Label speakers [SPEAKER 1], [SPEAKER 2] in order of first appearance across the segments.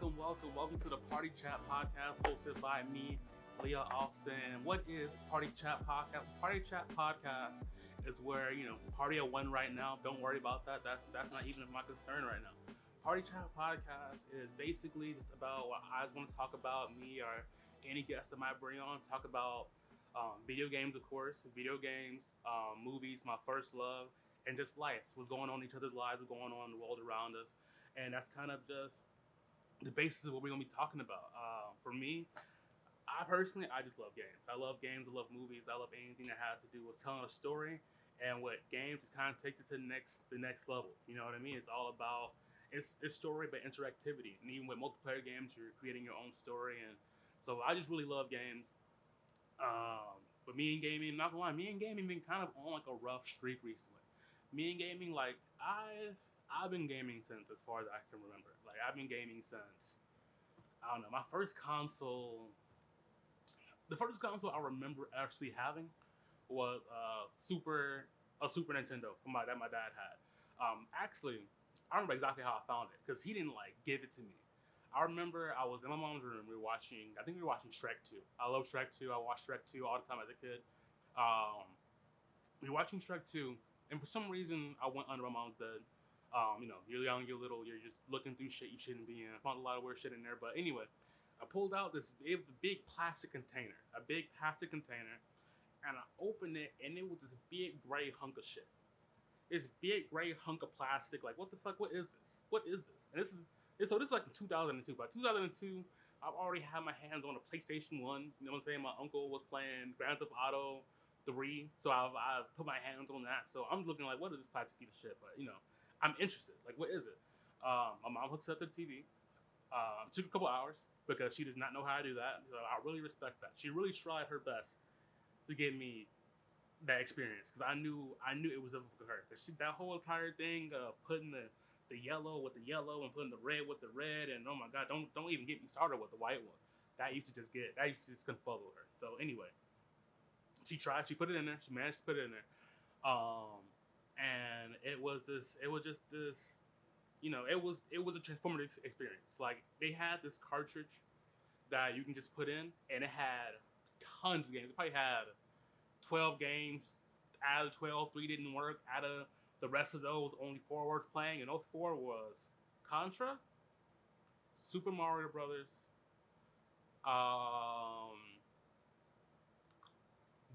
[SPEAKER 1] welcome to the Party Chat Podcast hosted by me, Leah Austin. What is Party Chat Podcast? Party Chat Podcast is where, party at one right now. Don't worry about that. That's not even my concern right now. Party Chat Podcast is basically just about what I just want to talk about, me or any guest that might bring on. Talk about video games, of course, video games, movies, my first love, and just life. What's going on in each other's lives, what's going on in the world around us. And that's kind of just the basis of what we're gonna be talking about. For me, I just love games. I love games. I love movies. I love anything that has to do with telling a story. And what games just kind of takes it to the next level. You know what I mean? It's all about it's story but interactivity. And even with multiplayer games, you're creating your own story. And so I just really love games. But me and gaming, not gonna lie, me and gaming been kind of on like a rough streak recently. Me and gaming, like I've been gaming since as far as I can remember. Like I've been gaming since I don't know. My first console, the first console I remember actually having was a Super Nintendo that my dad had. Actually, I remember exactly how I found it because he didn't like give it to me. I remember I was in my mom's room. I think we were watching Shrek 2. I love Shrek 2. I watched Shrek 2 all the time as a kid. Um, we were watching Shrek 2, and for some reason, I went under my mom's bed. You're young, you're little, you're just looking through shit you shouldn't be in. I found a lot of weird shit in there, but anyway, I pulled out big plastic container, and I opened it, and it was this big gray hunk of shit. This big gray hunk of plastic. Like, what the fuck? What is this? What is this? And this is like in 2002. By 2002, I've already had my hands on a PlayStation 1. You know what I'm saying? My uncle was playing Grand Theft Auto 3, so I've put my hands on that. So I'm looking like, what is this plastic piece of shit? But I'm interested. Like, what is it? My mom hooks up to the TV. It took a couple hours because she does not know how to do that. So I really respect that. She really tried her best to give me that experience because I knew it was difficult for her. That whole entire thing, putting the yellow with the yellow and putting the red with the red, and oh my god, don't even get me started with the white one. That used to just confuzzle her. So anyway, she tried. She put it in there. She managed to put it in there. And it was just this. It was a transformative experience. Like they had this cartridge that you can just put in, and it had tons of games. It probably had 12 games. Out of 12, 3 didn't work. Out of the rest of those, only 4 worth playing, and those 4 was Contra, Super Mario Brothers, um,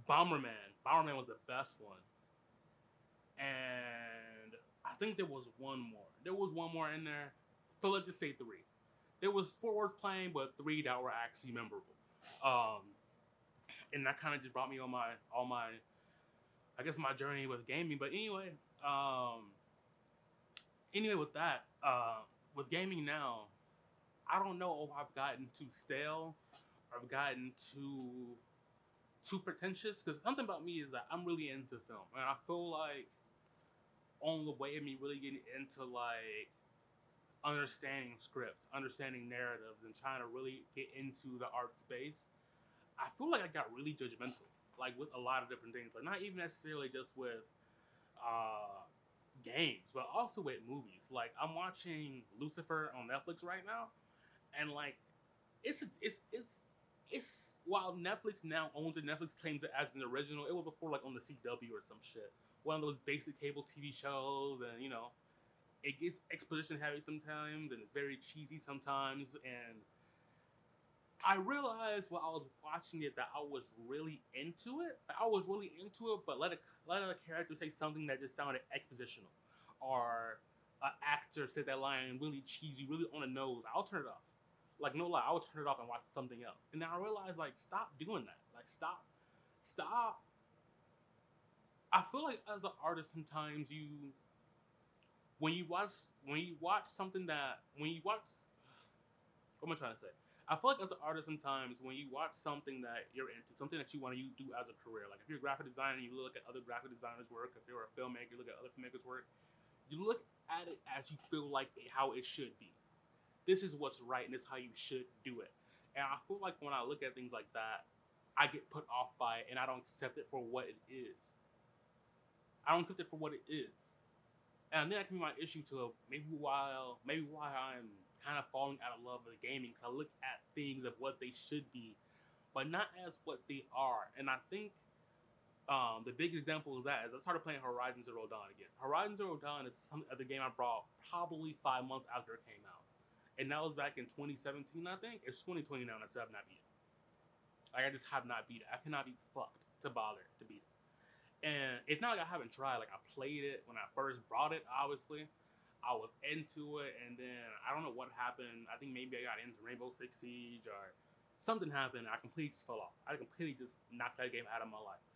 [SPEAKER 1] Bomberman. Bomberman was the best one, and I think there was one more. There was one more in there. So let's just say 3. There was 4 worth playing, but 3 that were actually memorable. Um, and that kind of just brought me on I guess my journey with gaming. But anyway, with that, with gaming now, I don't know if I've gotten too stale or I've gotten too pretentious. Because something about me is that I'm really into film, and I feel like on the way of me really getting into like understanding scripts, understanding narratives, and trying to really get into the art space, I feel like I got really judgmental, like with a lot of different things. Like not even necessarily just with uh, games, but also with movies. Like I'm watching Lucifer on Netflix right now, and like it's while Netflix now owns it, Netflix claims it as an original. It was before like on the CW or some shit, one of those basic cable TV shows, and it gets exposition heavy sometimes, and it's very cheesy sometimes, and I realized while I was watching it that I was really into it. But let a character say something that just sounded expositional, or an actor said that line really cheesy, really on the nose. I'll turn it off. Like no lie, I would turn it off and watch something else. And now I realized like stop doing that. Like stop. I feel like as an artist sometimes when you watch something that when you watch what am I trying to say? I feel like as an artist sometimes when you watch something that you're into, something that you want to do as a career, like if you're a graphic designer, you look at other graphic designers' work. If you're a filmmaker, you look at other filmmakers' work. You look at it as you feel like how it should be. This is what's right, and this is how you should do it. And I feel like when I look at things like that, I get put off by it, and I don't accept it for what it is. I don't accept it for what it is. And then that can be my issue to maybe why I'm kind of falling out of love with gaming because I look at things of what they should be, but not as what they are. And I think the big example is that as I started playing Horizon Zero Dawn again. Horizon Zero Dawn is the game I brought probably 5 months after it came out, and that was back in 2017. I think it's 2020 now, and I still have not beat it. Like I just have not beat it. I cannot be fucked to bother to beat it. And it's not like I haven't tried. Like I played it when I first brought it. Obviously, I was into it, and then I don't know what happened. I think maybe I got into Rainbow Six Siege or something happened. I completely just fell off. I completely just knocked that game out of my life.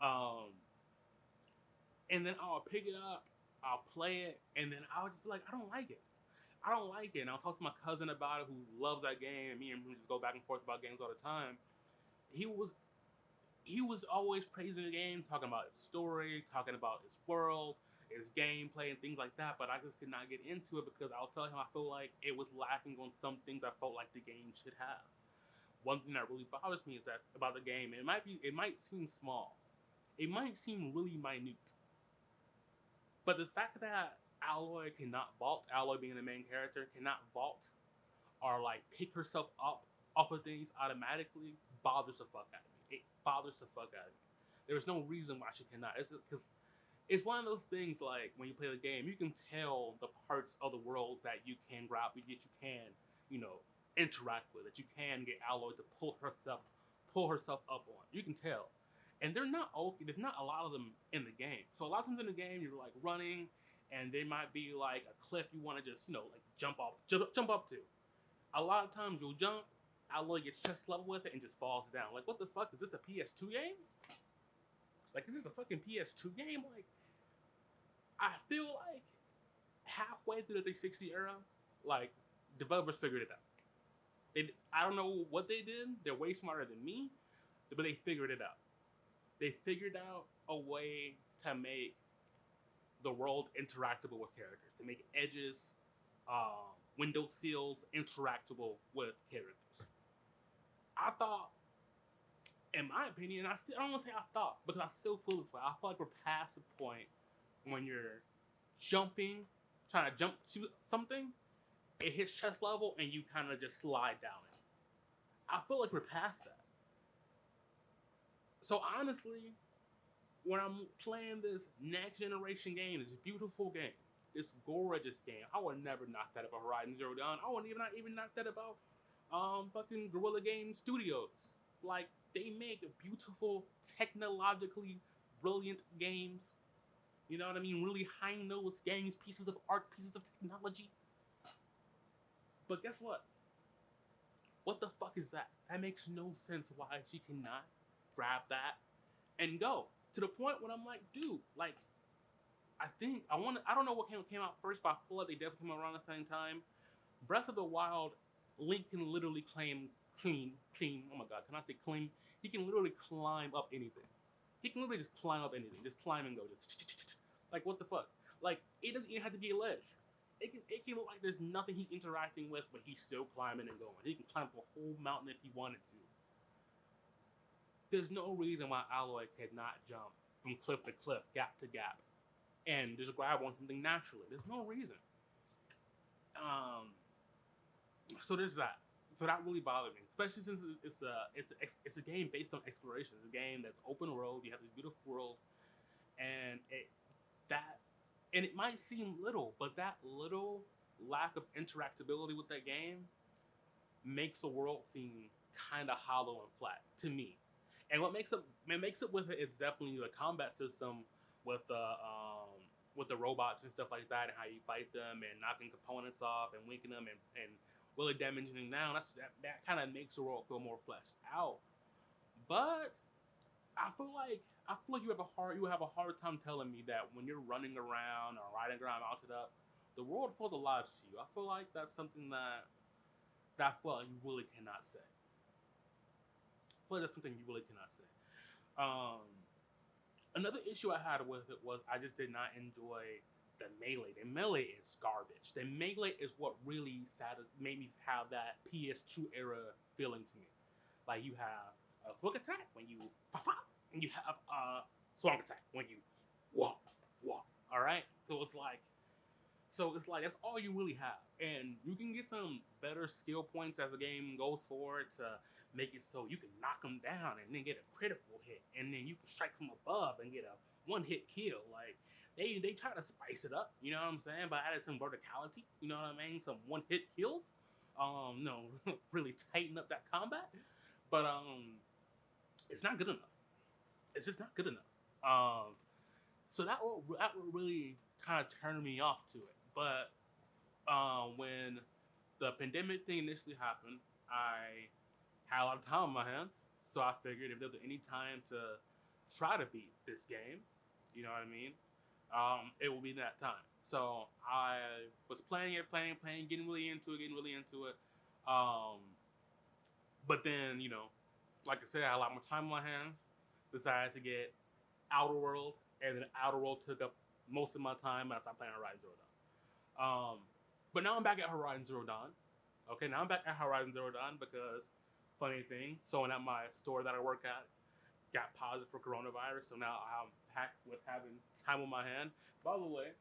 [SPEAKER 1] Um, and then I'll pick it up, I'll play it, and then I'll just be like, I don't like it. I don't like it. And I'll talk to my cousin about it who loves that game, and me and him just go back and forth about games all the time. He was he was always praising the game, talking about its story, talking about its world, its gameplay, and things like that. But I just could not get into it because I'll tell him I feel like it was lacking on some things I felt like the game should have. One thing that really bothers me is that about the game, it might seem small, it might seem really minute, but the fact that Aloy cannot vault, Aloy being the main character, cannot vault or like pick herself up off of things automatically bothers the fuck out of me. It bothers the fuck out of me. There's no reason why she cannot. It's because it's one of those things like when you play the game, you can tell the parts of the world that you can grab, that you can, you know, interact with, that you can get Aloy to pull herself up on. You can tell. And they're not okay. There's not a lot of them in the game. So a lot of times in the game, you're like running, and there might be like a cliff you want to just, you know, like jump up to. A lot of times you'll jump, Aloy gets chest level with it and just falls down. Like, what the fuck? Is this a PS2 game? Like, is this a fucking PS2 game? Like, I feel like halfway through the 360 era, like, developers figured it out. I don't know what they did. They're way smarter than me, but they figured it out. They figured out a way to make the world interactable with characters, to make edges, window sills interactable with characters. I thought, in my opinion, I don't want to say I thought, because I still feel this way. I feel like we're past the point when you're trying to jump to something, it hits chest level, and you kind of just slide down it. I feel like we're past that. So honestly, when I'm playing this next generation game, this beautiful game, this gorgeous game, I would never knock that about Horizon Zero Dawn. I wouldn't even knock that about fucking Guerrilla Games Studios. Like, they make beautiful, technologically brilliant games. You know what I mean? Really high notes games, pieces of art, pieces of technology. But guess what? What the fuck is that? That makes no sense why she cannot grab that and go. To the point when I'm like, dude, like, I don't know what came out first, but I feel like they definitely came out around the same time. Breath of the Wild, Link can literally clean. Oh my god, can I say clean? He can literally climb up anything. He can literally just climb up anything. Just climb and go. Just like, what the fuck? Like, it doesn't even have to be a ledge. It can look like there's nothing he's interacting with, but he's still climbing and going. He can climb up a whole mountain if he wanted to. There's no reason why Aloy cannot jump from cliff to cliff, gap to gap, and just grab on something naturally. There's no reason. So there's that. So that really bothered me, especially since it's a game based on exploration. It's a game that's open world. You have this beautiful world, and it might seem little, but that little lack of interactability with that game makes the world seem kind of hollow and flat to me. And what makes it with it is definitely the combat system with the robots and stuff like that, and how you fight them and knocking components off and linking them and really damaging them down. That kind of makes the world feel more fleshed out. But I feel like you have a hard time telling me that when you're running around or riding around mounted up, the world feels alive to you. I feel like that's something that I feel like you really cannot say. I feel like that's something you really cannot say. Another issue I had with it was I just did not enjoy the melee. The melee is garbage. The melee is what really made me have that PS2 era feeling to me. Like, you have a quick attack when you and you have a strong attack when you walk. All right. So it's like So it's like that's all you really have, and you can get some better skill points as the game goes forward to make it so you can knock them down and then get a critical hit, and then you can strike from above and get a one hit kill. Like they try to spice it up, you know what I'm saying, by adding some verticality, you know what I mean, some one hit kills. No, really tighten up that combat, but it's not good enough. It's just not good enough. So that will really kind of turn me off to it. But when the pandemic thing initially happened, I had a lot of time on my hands, so I figured if there was any time to try to beat this game, you know what I mean, it will be that time. So I was playing, getting really into it. Um, but then, like I said, I had a lot more time on my hands. Decided to get Outer World, and then Outer World took up most of my time, and I started playing Horizon Zero Dawn. But now I'm back at Horizon Zero Dawn. Okay, now I'm back at Horizon Zero Dawn because, funny thing, someone at my store that I work at got positive for coronavirus, so now I'm packed with having time on my hand. By the way,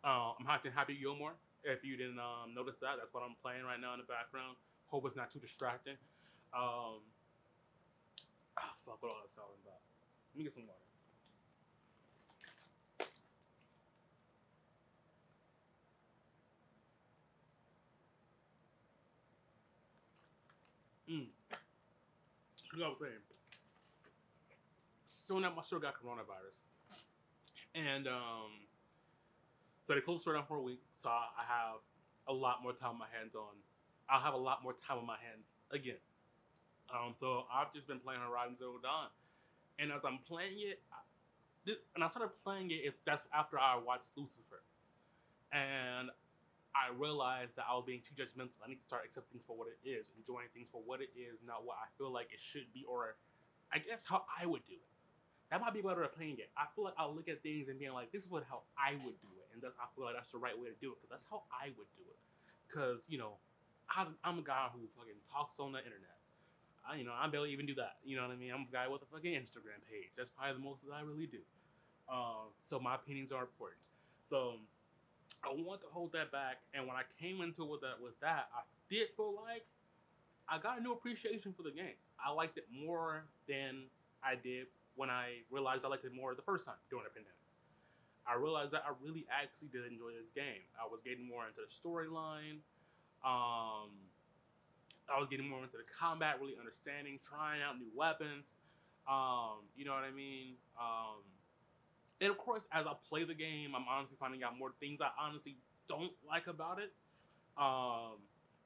[SPEAKER 1] I'm Happy Gilmore. If you didn't notice that, that's what I'm playing right now in the background. Hope it's not too distracting. Fuck, what all that's talking about? Let me get some water. Like I was saying, someone at my store got coronavirus, and so they closed the store down for a week. So I have a lot more time on my hands on. I'll have a lot more time on my hands again. So I've just been playing Horizon Zero Dawn, and as I'm playing it, and I started playing it. If that's after I watched Lucifer, and I realized that I was being too judgmental. I need to start accepting things for what it is, enjoying things for what it is, not what I feel like it should be, or I guess how I would do it. That might be better at playing it. I feel like I'll look at things and being like, this is how I would do it, and I feel like that's the right way to do it because that's how I would do it. Because I'm a guy who fucking talks on the internet. I barely even do that. You know what I mean? I'm a guy with a fucking Instagram page. That's probably the most that I really do. So my opinions are important. So I want to hold that back, and when I came into with that, I did feel like I got a new appreciation for the game. I liked it more than I did when I realized I liked it more the first time during the pandemic. I realized that I really actually did enjoy this game. I was getting more into the storyline. Um, I was getting more into the combat, really understanding, trying out new weapons. You know what I mean? And of course, as I play the game, I'm honestly finding out more things I honestly don't like about it.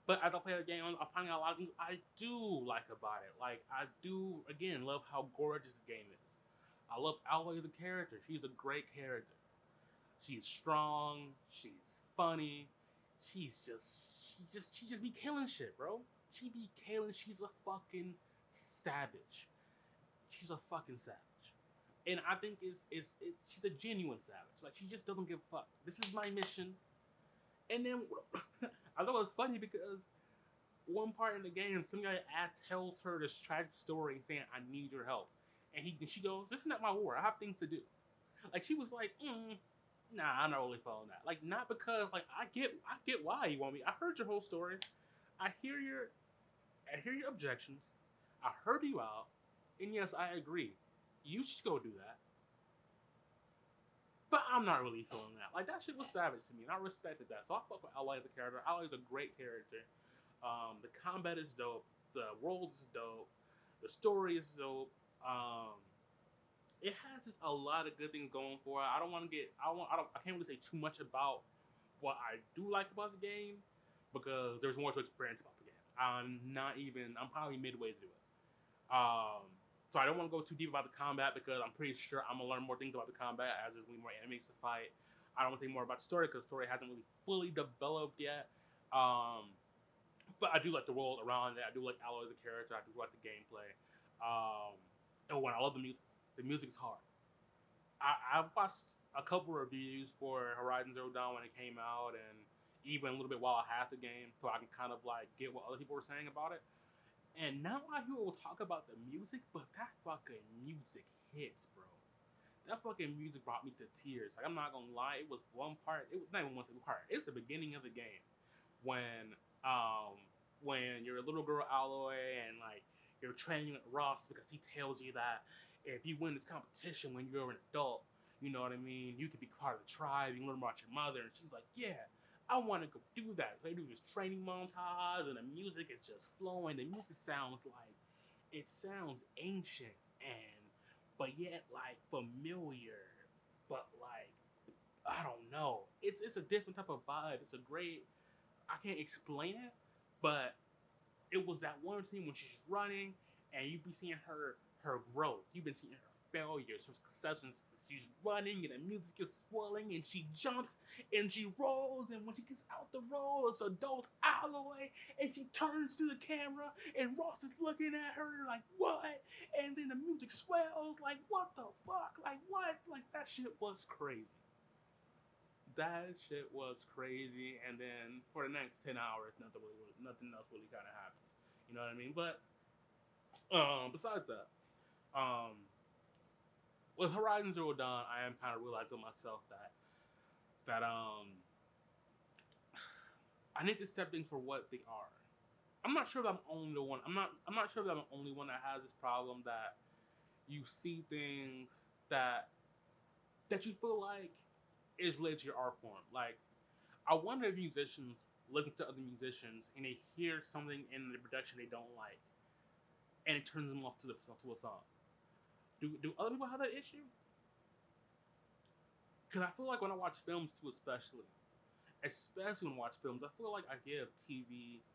[SPEAKER 1] But as I play the game, I'm finding out a lot of things I do like about it. Like, I do, again, love how gorgeous this game is. I love Aloy as a character. She's a great character. She's strong. She's funny. She just be killing shit, bro. She be killing. She's a fucking savage. She's a fucking savage. And I think she's a genuine savage. Like, she just doesn't give a fuck. This is my mission. And then I thought it was funny because one part in the game, some guy tells her this tragic story and saying, "I need your help," and she goes, "This is not my war. I have things to do." Like, she was like, "Nah, I'm not really following that." Like, not because, like, I get why you want me. I heard your whole story. I hear your objections. I heard you out, and yes, I agree. You should go do that. But I'm not really feeling that. Like, that shit was savage to me, and I respected that. So I fuck with Aloy as a character. Aloy is a great character. The combat is dope. The world is dope. The story is dope. It has just a lot of good things going for it. I don't want to get. I can't really say too much about what I do like about the game because there's more to experience about the game. I'm probably midway through it. So I don't want to go too deep about the combat because I'm pretty sure I'm gonna learn more things about the combat as there's gonna be more enemies to fight. I don't want to think more about the story because the story hasn't really fully developed yet. But I do like the world around it. I do like Aloy as a character. I do like the gameplay. And I love the music. The music's hard. I watched a couple of reviews for Horizon Zero Dawn when it came out, and even a little bit while I had the game, so I can kind of like get what other people were saying about it. And not a lot of people will talk about the music, but that fucking music hits, bro. that fucking music brought me to tears. Like I'm not gonna lie, it was one part. It was not even one part. It was the beginning of the game when um you're a little girl Aloy and like you're training with Ross because he tells you that if you win this competition when you're an adult, you know what I mean, you could be part of the tribe. You learn about your mother, and she's like, yeah. I want to go do that. So they do this training montage, and the music is just flowing. The music sounds like it sounds ancient and but yet like familiar, but like I don't know. It's a different type of vibe. It's a great. I can't explain it, but it was that one scene when she's running and you be seeing her growth. You've been seeing her failures, her successes. She's running and the music is swelling and she jumps and she rolls and when she gets out the roll, it's adult Alloy and she turns to the camera and Ross is looking at her like what? And then the music swells like what the fuck? Like what? Like that shit was crazy. That shit was crazy, and then for the next 10 hours, nothing else really kind of happens. You know what I mean? But besides that, um, with Horizon Zero Dawn, I am kind of realizing myself that I need to accept things for what they are. I'm not sure that I'm only the one. I'm not sure that I'm the only one that has this problem that you see things that you feel like is related to your art form. Like I wonder if musicians listen to other musicians and they hear something in the production they don't like, and it turns them off to a song. Do other people have that issue? Because I feel like when I watch films too, especially when I watch films, I feel like I give TV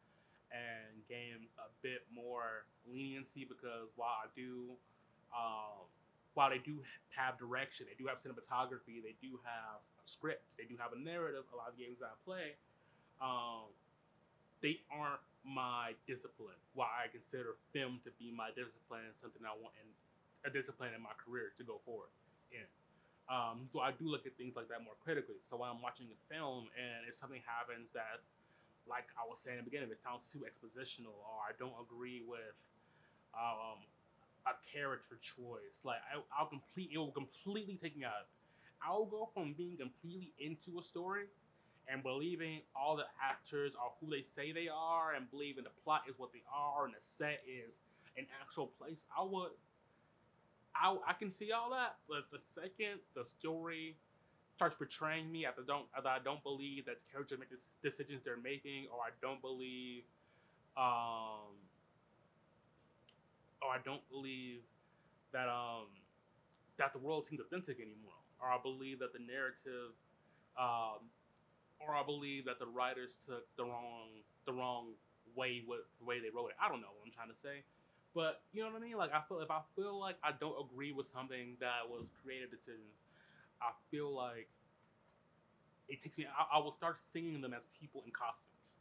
[SPEAKER 1] and games a bit more leniency because um, while they do have direction, they do have cinematography, they do have a script, they do have a narrative. A lot of games that I play, um, they aren't my discipline. Why I consider film to be my discipline, something I want in a discipline in my career to go forward in. So I do look at things like that more critically. So when I'm watching a film and if something happens that's like I was saying in the beginning, if it sounds too expositional or I don't agree with um, a character choice, like it will completely take me out. I'll go from being completely into a story and believing all the actors are who they say they are and believing the plot is what they are and the set is an actual place. I can see all that, but the second the story starts betraying me after I don't believe that the characters make the decisions they're making, um, or I don't believe that that the world seems authentic anymore, or I believe that the narrative, um, or I believe that the writers took the wrong way with the way they wrote it. I don't know what I'm trying to say, but you know what I mean. Like if I feel like I don't agree with something that was creative decisions, I feel like it takes me. I will start seeing them as people in costumes.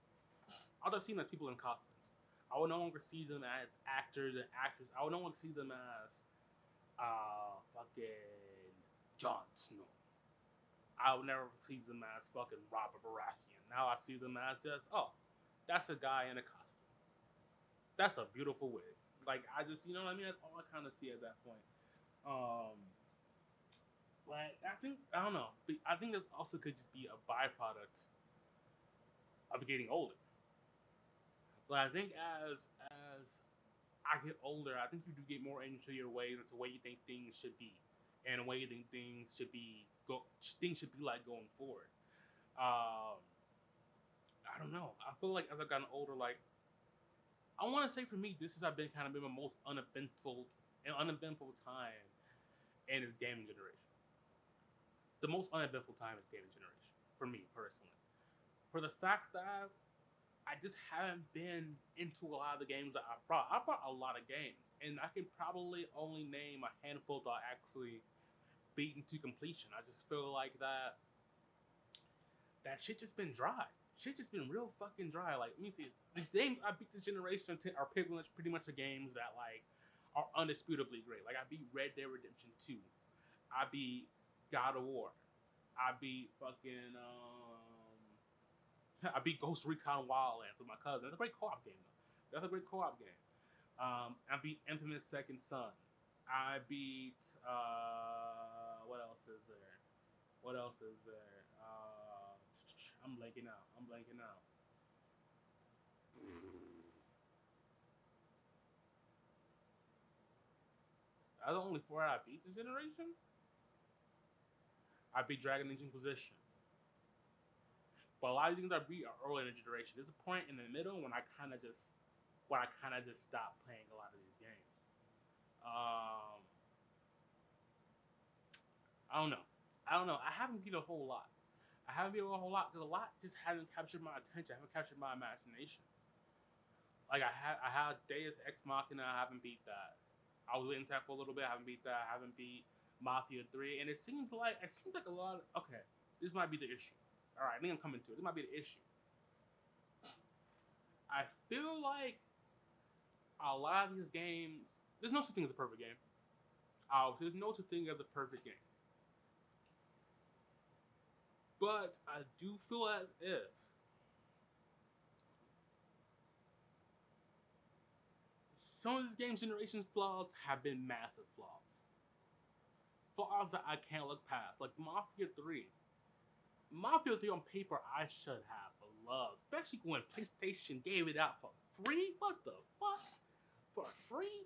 [SPEAKER 1] I'll start seeing them as people in costumes. I will no longer see them as actors and actors. I will no longer see them as fucking Jon Snow. I will never see them as fucking Robert Baratheon. Now I see them as just that's a guy in a costume. That's a beautiful wig. Like I just you know what I mean. That's all I kind of see at that point. Um, like I think I don't know. But I think this also could just be a byproduct of getting older. But I think as I get older, I think you do get more into your ways. It's the way you think things should be, and the way you think things should be like going forward. Um, I don't know. I feel like as I've gotten older, like I want to say for me, this has been kind of been my most uneventful time in this gaming generation. The most uneventful time is gaming generation for me personally. For the fact that I just haven't been into a lot of the games that I brought. I brought a lot of games, and I can probably only name a handful that I actually beaten to completion. I just feel like that shit just been dry. Shit just been real fucking dry. Like, let me see. The games I beat this generation are pretty much the games that like are undisputably great. Like I beat Red Dead Redemption 2. I beat God of War. I beat fucking I beat Ghost Recon Wildlands with my cousin. It's a great co-op game though. That's a great co-op game. I beat Infamous Second Son. I beat what What else is there? I'm blanking out. I'm blanking out. That's the only four I beat this generation. I beat Dragon Age Inquisition. But a lot of things I beat are early in the generation. There's a point in the middle when I kind of just stopped playing a lot of these games. Um, I don't know. I haven't beat a whole lot. I haven't beat a whole lot because a lot just hasn't captured my attention. I haven't captured my imagination. Like I had Deus Ex Machina. I haven't beat that. I was waiting for a little bit. I haven't beat that. I haven't beat Mafia 3, and it seems like a lot. Okay, this might be the issue. All right, I think I'm coming to it. This might be the issue. I feel like a lot of these games. There's no such thing as a perfect game. There's no such thing as a perfect game. But I do feel as if some of this game's generation flaws have been massive flaws. Flaws that I can't look past. Like Mafia 3. Mafia 3 on paper I should have loved. Especially when PlayStation gave it out for free. What the fuck? For free?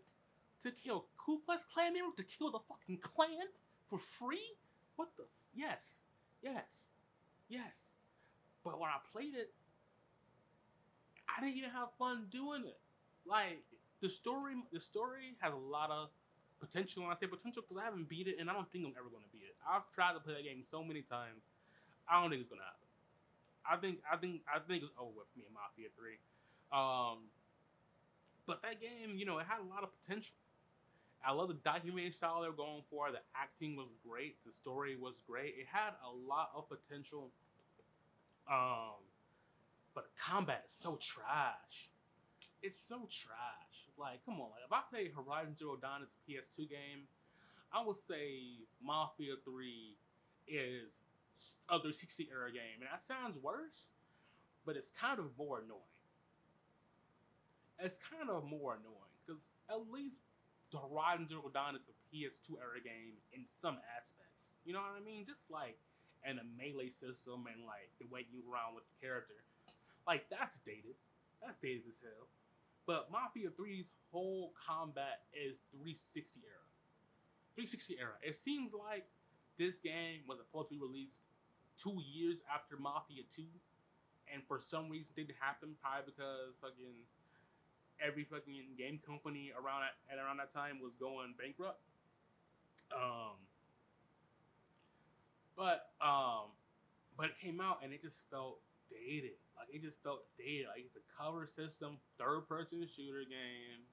[SPEAKER 1] To kill Ku Klux Klan members? To kill the fucking Klan? For free? What the? Yes. But when I played it, I didn't even have fun doing it. Like the story has a lot of potential, and I say potential because I haven't beat it, and I don't think I'm ever going to beat it. I've tried to play that game so many times. I don't think it's going to happen. I think it's over with me in Mafia 3. But that game, it had a lot of potential. I love the documentary style they're going for. The acting was great. The story was great. It had a lot of potential. But the combat is so trash. It's so trash. Like, come on. Like, if I say Horizon Zero Dawn is a PS2 game, I would say Mafia 3 is a 360 era game. And that sounds worse, but it's kind of more annoying. Because at least the Horizon Zero Dawn is a PS2 era game in some aspects. You know what I mean? Just like and a melee system and like the way you around with the character. Like that's dated. That's dated as hell. But Mafia 3's whole combat is 360 era. 360 era. It seems like this game was supposed to be released 2 years after Mafia 2, and for some reason it didn't happen. Probably because every fucking game company around that time was going bankrupt. But it came out and it just felt dated. Like it just felt dated. Like it's a cover system, third-person shooter game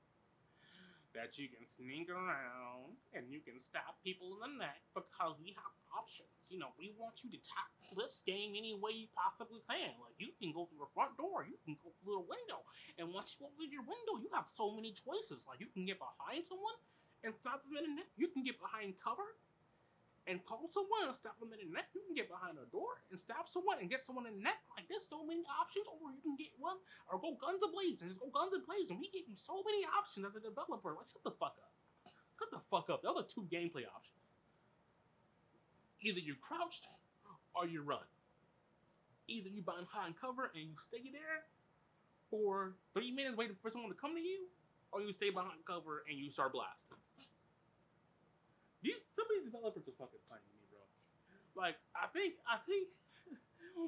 [SPEAKER 1] that you can sneak around and you can stab people in the neck because we have options. We want you to tackle this game any way you possibly can. Like you can go through the front door, you can go through the window, and once you go through your window, you have so many choices. Like you can get behind someone and stab them in the neck. You can get behind cover and call someone and stab them in the neck. You can get behind a door and stab someone and get someone in the neck. Like there's so many options. Or you can get one or go guns ablaze and just go guns ablaze. And we give you so many options as a developer. Like shut the fuck up. Shut the fuck up. The other two gameplay options. Either you're crouched or you run. Either you behind cover and you stay there for 3 minutes waiting for someone to come to you, or you stay behind cover and you start blasting. Some of these developers are fucking funny to me, bro. Like, I think,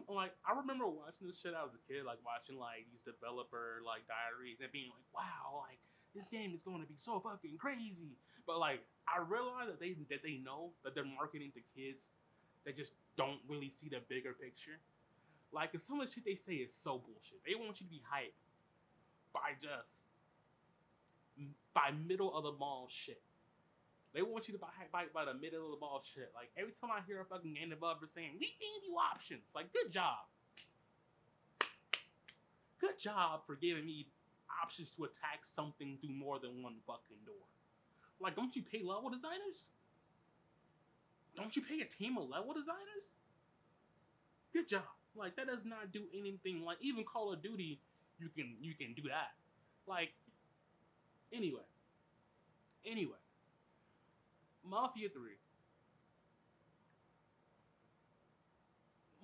[SPEAKER 1] like, I remember watching this shit as a kid, like, watching, like, these developer, like, diaries and being like, wow, like, this game is going to be so fucking crazy. But, like, I realize that they know that they're marketing to kids that just don't really see the bigger picture. Like, cause some of the shit they say is so bullshit. They want you to be hyped by middle of the mall shit. They want you to buy the middle of the ball shit. Like, every time I hear a fucking game developer saying, we gave you options. Like, good job. Good job for giving me options to attack something through more than one fucking door. Like, don't you pay level designers? Don't you pay a team of level designers? Good job. Like, that does not do anything. Like, even Call of Duty, you can do that. Like, anyway. Mafia 3.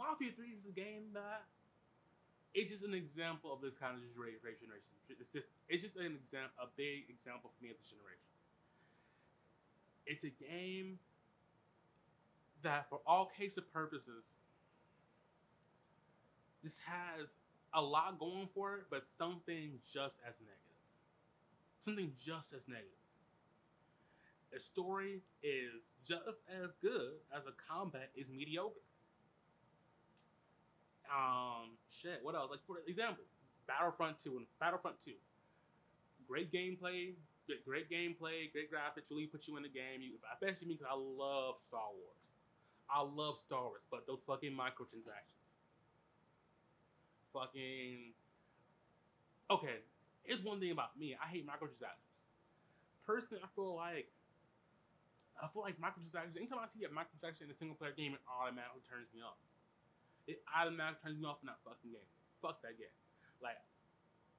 [SPEAKER 1] Mafia 3 is a game that it's just an example of this kind of generation. It's just an example, a big example for me of this generation. It's a game that, for all case of purposes, this has a lot going for it, but something just as negative. Something just as negative. The story is just as good as the combat is mediocre. Shit. What else? Like, for example, Battlefront 2 and Battlefront 2. Great gameplay, great gameplay, great graphics. Really put you in the game. Especially me, because I love Star Wars. I love Star Wars, but those fucking microtransactions. Fucking. Okay, it's one thing about me. I hate microtransactions. Personally, I feel like microtransactions. Anytime I see a microtransaction in a single player game, it automatically turns me off. It automatically turns me off in that fucking game. Fuck that game. Like,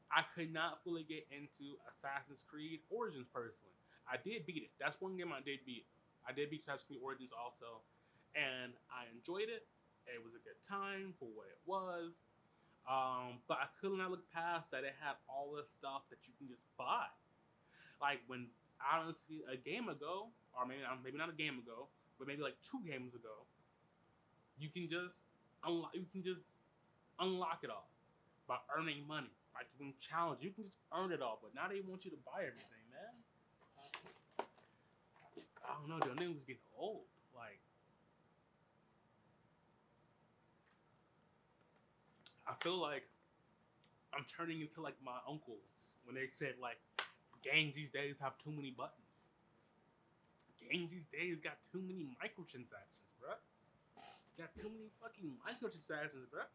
[SPEAKER 1] I could not fully get into Assassin's Creed Origins personally. I did beat it. That's one game I did beat. I did beat Assassin's Creed Origins also, and I enjoyed it. It was a good time for what it was. But I could not look past that it had all this stuff that you can just buy. Like, when honestly, a game ago, or maybe not a game ago, but maybe like 2 games ago, you can just unlock it all by earning money, like doing challenges. You can just earn it all, but now they want you to buy everything, man. I don't know, dude. Niggas getting old. Like, I feel like I'm turning into like my uncles when they said like games these days have too many buttons. Games these days got too many microtransactions, bruh. Got too many fucking microtransactions, bruh.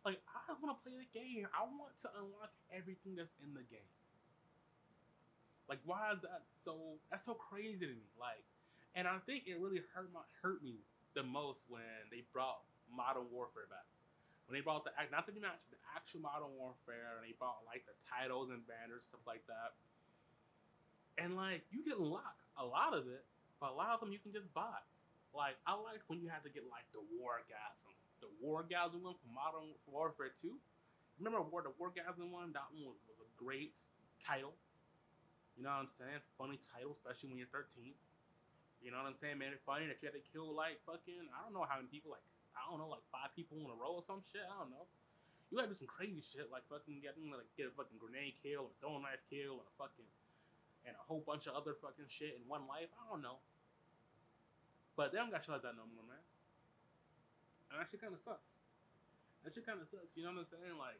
[SPEAKER 1] Like, I want to play the game. I want to unlock everything that's in the game. Like, why is that so? That's so crazy to me. Like, and I think it really hurt me the most when they brought Modern Warfare back. When they brought the actual Modern Warfare, and they brought like the titles and banners, stuff like that. And like, you can unlock a lot of it, but a lot of them you can just buy. Like, I liked when you had to get like the Wargasm. The Wargasm one from Modern Warfare 2. Remember the Wargasm one? That one was a great title. You know what I'm saying? Funny title, especially when you're 13. You know what I'm saying, man? It's funny that you had to kill like fucking, I don't know how many people, like, I don't know, like 5 people in a row or some shit. I don't know. You had to do some crazy shit, like fucking get a fucking grenade kill, or a throwing knife kill, and a whole bunch of other fucking shit in one life. I don't know. But they don't got shit like that no more, man. And that shit kind of sucks. That shit kind of sucks. You know what I'm saying? Like,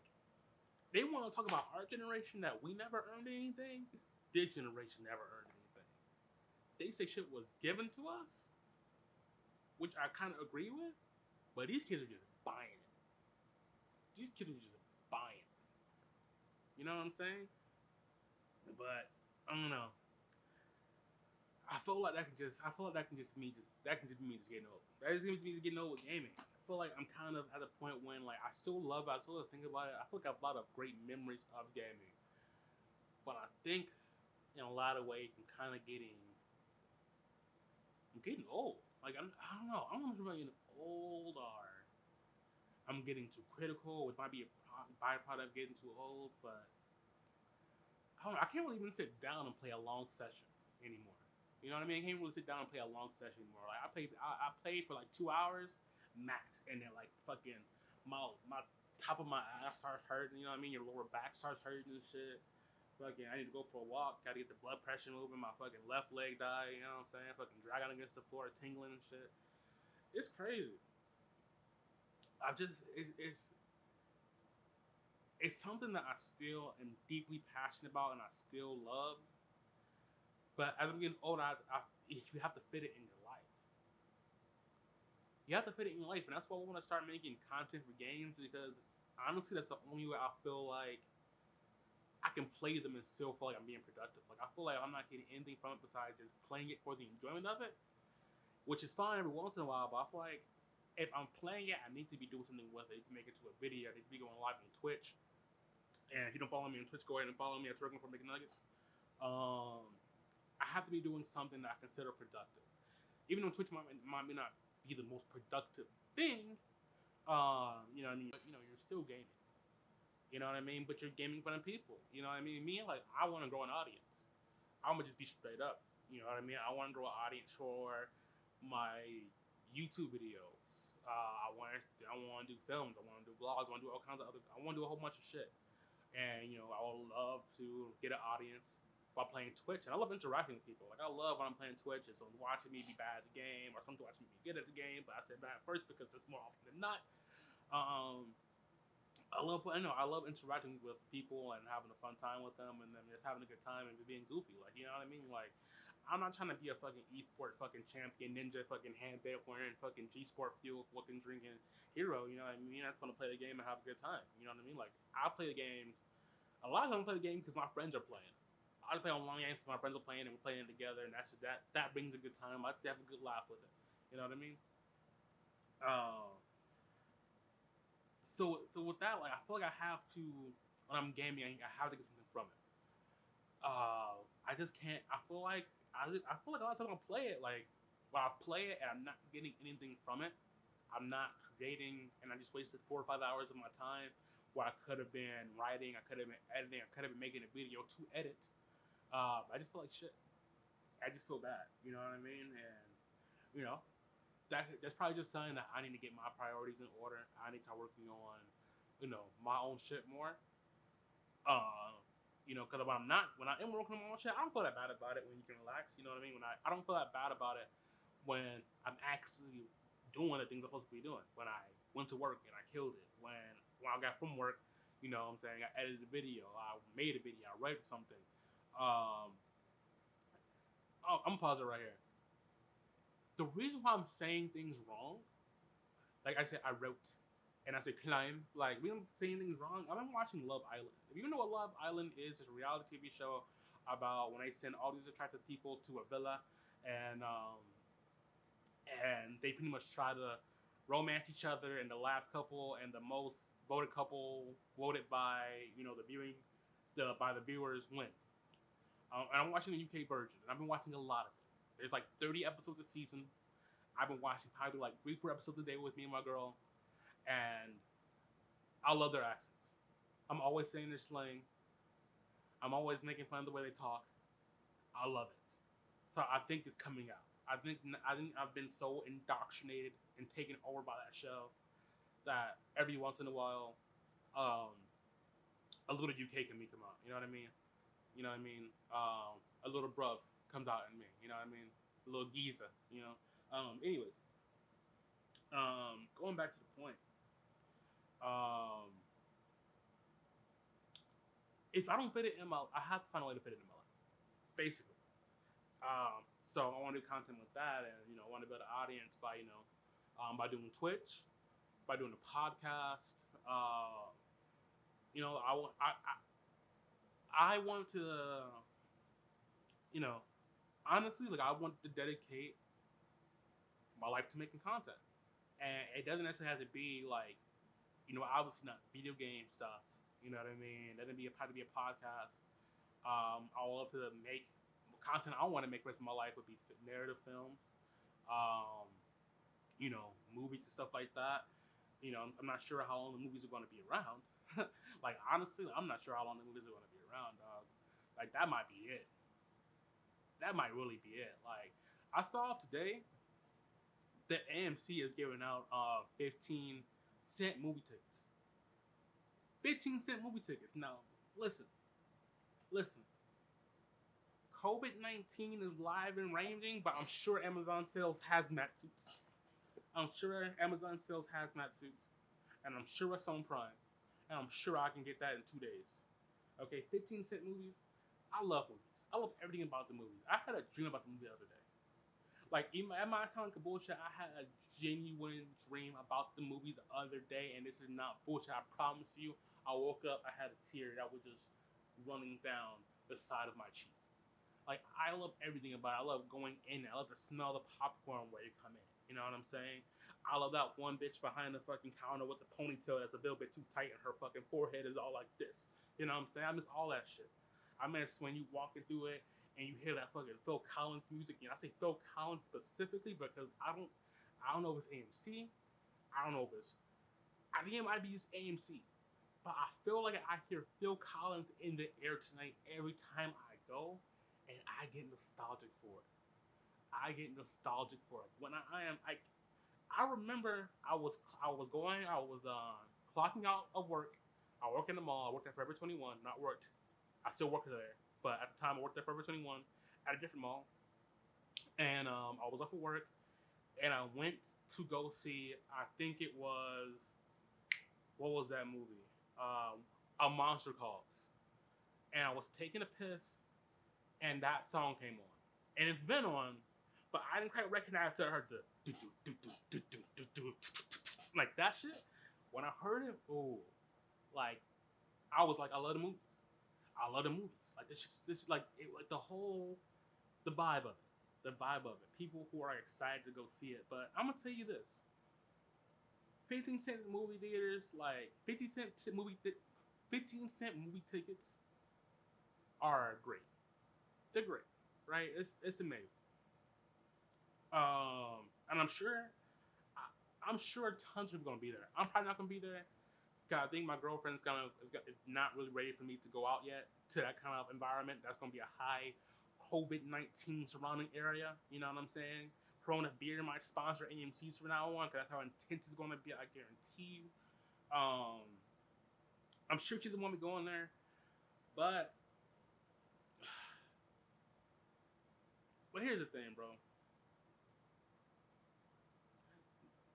[SPEAKER 1] they want to talk about our generation that we never earned anything. This generation never earned anything. They say shit was given to us, which I kind of agree with. But these kids are just buying it. These kids are just buying it. You know what I'm saying? But I don't know. I feel like that can just be me just getting old. That is gonna be me just getting old with gaming. I feel like I'm kind of at a point when like I still think about it. I feel like I have a lot of great memories of gaming, but I think in a lot of ways I'm getting old. Like, I don't know. I don't know if I'm getting old or I'm getting too critical, which might be a byproduct of getting too old. But I can't really even sit down and play a long session anymore. You know what I mean? I can't really sit down and play a long session anymore. Like, I played for like 2 hours max, and then like fucking my top of my ass starts hurting. You know what I mean? Your lower back starts hurting and shit. Fucking, I need to go for a walk. Gotta get the blood pressure moving. My fucking left leg die. You know what I'm saying? Fucking dragging against the floor, tingling and shit. It's crazy. It's something that I still am deeply passionate about and I still love. But as I'm getting older, you have to fit it in your life. You have to fit it in your life, and that's why I want to start making content for games, because honestly, that's the only way I feel like I can play them and still feel like I'm being productive. Like, I feel like I'm not getting anything from it besides just playing it for the enjoyment of it, which is fine every once in a while. But I feel like if I'm playing it, I need to be doing something with it to make it to a video. I need to be going live on Twitch. And if you don't follow me on Twitch, go ahead and follow me at Twerking for Making Nuggets. I have to be doing something that I consider productive. Even though Twitch might not be the most productive thing, You know what I mean? But, you know, you're still gaming. You know what I mean? But you're gaming in front of people. You know what I mean? Me, like, I want to grow an audience. I'm gonna just be straight up. You know what I mean? I want to grow an audience for my YouTube videos. I want to do films. I want to do vlogs. I want to do all kinds of other. I want to do a whole bunch of shit. And you know, I would love to get an audience while playing Twitch. And I love interacting with people. Like I love when I'm playing Twitch and someone's watching me be bad at the game, or someone's watching me be good at the game. But I say bad first because that's more often than not. Um, I love interacting with people and having a fun time with them, and then just having a good time and being goofy. Like you know what I mean? Like I'm not trying to be a fucking esport fucking champion, ninja fucking handbag wearing fucking G Sport fuel fucking drinking hero. You know what I mean? I just want to play the game and have a good time. You know what I mean? Like I play the games. A lot of times I play the game because my friends are playing. I play online games because my friends are playing and we're playing it together, and that brings a good time. I have a good laugh with it. You know what I mean? Uh, so with that, like I feel like I have to when I'm gaming, I have to get something from it. I just can't. I feel like a lot of times I play it like when I play it and I'm not getting anything from it. I'm not creating, and I just wasted 4 or 5 hours of my time where I could have been writing, I could have been editing, I could have been making a video to edit. I just feel like shit. I just feel bad. You know what I mean? And you know that's probably just something that I need to get my priorities in order. I need to start working on, you know, my own shit more. Uh, you know, because when I am working on my own shit, I don't feel that bad about it when you can relax. You know what I mean? I don't feel that bad about it when I'm actually doing the things I'm supposed to be doing. When I went to work and I killed it. When I got from work, you know what I'm saying, I edited a video, I made a video, I wrote something. Um, I'm gonna pause it right here. The reason why I'm saying things wrong, like I said, I wrote and I said climb. Like we don't say anything wrong. I've been watching Love Island. If you know what Love Island is, it's a reality TV show about when they send all these attractive people to a villa, and um, and they pretty much try to romance each other. And the last couple and the most voted couple voted by the viewing, by the viewers wins. And I'm watching the UK version, and I've been watching a lot of it. There's like 30 episodes a season. I've been watching probably like 3-4 episodes a day with me and my girl, and I love their accents. I'm always saying their slang. I'm always making fun of the way they talk. I love it. So I think it's coming out. I think I've been so indoctrinated and taken over by that show that every once in a while, um, a little UK can come out. You know what I mean? You know what I mean? A little bruv comes out in me. You know what I mean? A little geezer. You know. Anyways, going back to the point. Um, if I don't fit it in I have to find a way to fit it in my life, basically. So I want to do content with that, and I want to build an audience by doing Twitch, by doing a podcast. I want to, honestly, like I want to dedicate my life to making content, and it doesn't necessarily have to be like, obviously not video game stuff. You know what I mean? It doesn't have to be a podcast. I would love to make content I want to make the rest of my life would be narrative films, um, movies and stuff like that. I'm not sure how long the movies are going to be around. Like honestly, I'm not sure how long the movies are going to be around, dog. Like that might be it. That might really be it. Like I saw today that AMC is giving out 15-cent movie tickets. 15-cent movie tickets. Now, listen. COVID-19 is live and raging, but I'm sure Amazon sells hazmat suits. I'm sure Amazon sells hazmat suits, and I'm sure it's on Prime, and I'm sure I can get that in 2 days. Okay, 15-cent movies. I love movies. I love everything about the movie. I had a dream about the movie the other day. Like, it might sound like a bullshit. I had a genuine dream about the movie the other day, and this is not bullshit. I promise you. I woke up, I had a tear that was just running down the side of my cheek. Like, I love everything about it. I love going in. I love to smell the popcorn where you come in. You know what I'm saying? I love that one bitch behind the fucking counter with the ponytail that's a little bit too tight and her fucking forehead is all like this. You know what I'm saying? I miss all that shit. I miss when you walking through it and you hear that fucking Phil Collins music. I say Phil Collins specifically because I don't know if it's AMC. I don't know if it's I think it might be just AMC, but I feel like I hear Phil Collins in the air tonight every time I go, and I get nostalgic for it. I get nostalgic for it. When I remember I was clocking out of work. I work in the mall. I worked at Forever 21. Not worked. I still work there, but at the time I worked at Forever 21 at a different mall, and I was off of work, and I went to go see. I think it was what was that movie? A Monster Calls, and I was taking a piss, and that song came on, and it's been on, but I didn't quite recognize it. I heard the do do do do do do do like that shit. When I heard it, oh, like I was like, I love the movies. I love the movies. Like this like it, like the vibe of it, the vibe of it. People who are excited to go see it. But I'm gonna tell you this: 15-cent movie theaters, like 15-cent movie tickets are great. They're great, right? It's amazing. And I'm sure tons of people gonna be there. I'm probably not gonna be there. Cause I think my girlfriend's is not really ready for me to go out yet to that kind of environment. That's gonna be a high COVID-19 surrounding area. You know what I'm saying? Corona Beer might sponsor AMC's from now on, cause that's how intense it's gonna be. I guarantee you. I'm sure she's the one to go in there, but here's the thing, bro.